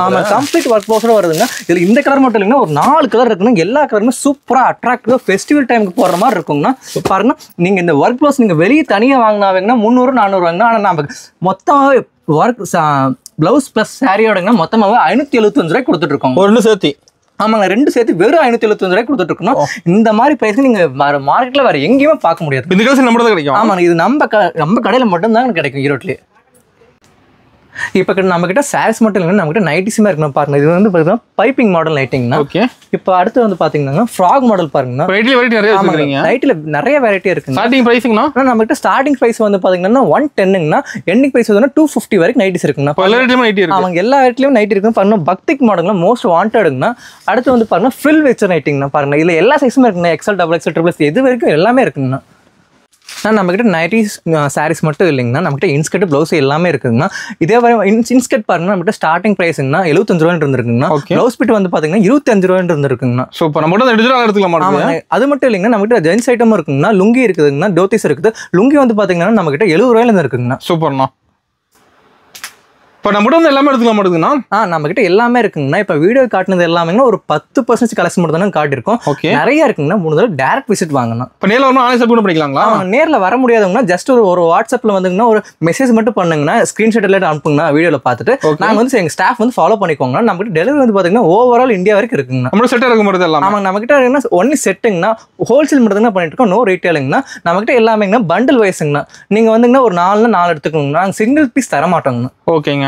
ஆமா கம்ப்ளீட் ஒர்க் பிளவுஸோட வருதுங்க இதுல இந்த கலர் மட்டும் இல்லைங்கன்னா ஒரு 4 கலர் இருக்குன்னா எல்லா கலருமே சூப்பரா அட்ராக்டிவா ஃபெஸ்டிவல் டைமுக்கு போடுற மாதிரி இருக்குங்கன்னா பாருங்க நீங்க இந்த ஒர்க் பிளவுஸ் நீங்க வெளியே தனியா வாங்கினாங்கன்னா 300 400 வாங்கினா ஆனா நம்ம மொத்தமாவே ஒர்க் பிளவுஸ் பிளஸ் சாரியோடங்க மொத்தமாவே 575 ரூபாய் கொடுத்துட்டு இருக்கோம் ஒன்னு சேர்த்து ஆமாங்க 2 சேர்த்து வெறும் 575 ரூபாய் கொடுத்துட்டு இருக்கணும் இந்த மாதிரி பிரைஸ் நீங்க மார்க்கெட்ல வேற எங்கேயுமே பார்க்க முடியாது இந்த கலெக்ஷன் நம்ம தான் கிடைக்கும் ஆமாங்க இது நம்ம கடையில மட்டும் தான் கிடைக்கும் ஈரோட்லயே இப்போ நம்ம கிட்ட சாரீஸ் மட்டும் இல்லைன்னா நம்ம கிட்ட நைட்டிஸுமே இருக்கணும் பாருங்க இது வந்து பாத்தீங்கன்னா பைப்பிங் மாடல் நைட்டிங்னா ஓகே இப்போ அடுத்து வந்து பாத்தீங்கன்னா ஃப்ராக் மாடல் பாருங்கன்னா வெரைட்டி நிறைய வச்சிருக்கீங்க நைட்டில நிறைய வெரைட்டி இருக்கு ஸ்டார்டிங் பிரைஸ்ங்கனா நம்ம கிட்ட ஸ்டார்டிங் பிரைஸ் வந்து பாத்தீங்கன்னா 110ங்கனா எண்டிங் பிரைஸ் வந்து 250 வரைக்கும் நைட்டிஸ் இருக்குங்க எல்லா வெரைட்டியும் நைட்டி இருக்கு அவங்க எல்லா வெரைட்டிலயும் நைட்டி இருக்கு பாருங்க பக்திக் மாடல்னா மோஸ்ட் வாண்டட்ங்கனா அடுத்து வந்து பாருங்க ஃபில் வெச்ச நைட்டிங்னா பாருங்க இதுல எல்லா சைஸுமே இருக்குங்க XL XXL XXL எது வரைக்கும் எல்லாமே இருக்குங்க நம்ம கிட்ட நைட்டிஸ் சாரீஸ் மட்டும் இல்லைங்கன்னா நம்ம கிட்ட இன்ஸ்கர்ட் பிளவுஸ் எல்லாமே இருக்குங்கண்ணா இதே இன்ஸ்கர்ட் பாருங்க நம்ம கிட்ட ஸ்டார்டிங் பிரைஸ்ங்கன்னா 75 ரூபாய் இருந்துருக்குங்கண்ணா பிளவுஸ் பிட் வந்து பாத்தீங்கன்னா 25 ரூபாய் இருந்துருக்குங்கண்ணா சூப்பர் நம்ம கிட்ட டிஜிட்டல் எடுத்துக்கலாம் அது மட்டும் இல்லைங்கன்னா நம்ம கிட்ட ஜென்ஸ் ஐட்டம் இருக்குங்கண்ணா லுங்கி இருக்குதுங்கண்ணா தோத்திஸ் இருக்குது லுங்கி வந்து பாத்தீங்கன்னா நம்ம கிட்ட 70 ரூபாயில இருந்து இருக்குங்கண்ணா சூப்பர்ண்ணா இப்போ நம்ம வந்து எல்லாமே எடுத்துக்கலாம் மாட்டேங்குதுண்ணா? நம்ம கிட்ட எல்லாமே இருக்குங்கண்ணா. இப்போ வீடியோ காட்டுனது எல்லாமே ஒரு 10% கலெக்ஷன் மட்டும் தானே காட்டியிருக்கோம். ஓகே. நிறைய இருக்குங்கண்ணா. 3 தடவை டேரக்ட் விசிட் வாங்கண்ணா. இப்போ நேரில் வரணும் ஆன்லைன் ஷாப்பிங் பண்ணிக்கலாங்களா? நேரில் வர முடியாதவங்கன்னா ஜஸ்ட் ஒரு வாட்ஸ்அப்பில் வந்துங்கன்னா ஒரு மெசேஜ் மட்டும் பண்ணுங்கன்னா, ஸ்க்ரீன்ஷாட் எல்லாம் அனுப்புங்கண்ணா. வீடியோவில் பார்த்துட்டு நாங்கள் வந்து எங்கள் ஸ்டாஃப் வந்து ஃபாலோ பண்ணிக்கோங்க. நம்ம கிட்ட டெலிவரி வந்து பார்த்தீங்கன்னா ஓவரால் இந்தியா வரைக்கும் இருக்குங்கண்ணா. நம்ம செட்டாக இருக்க மாதிரி எல்லாம். ஆமாங்க. நம்ம கிட்ட இருக்குன்னா ஒன்லி செட்டுங்கண்ணா. ஹோல்சேல் மட்டும் தான் பண்ணிட்டு இருக்கோம். நோ ரீட்டெயிலுங்கண்ணா. நம்ம கிட்ட எல்லாமேங்கண்ணா பண்டில் வைஸுங்கண்ணா. நீங்கள் வந்துங்கன்னா ஒரு 4 எடுத்துக்கோங்கண்ணா. நாங்கள் சிங்கிள் பீஸ் தர மாட்டோங்கண்ணா. ஓகேங்க.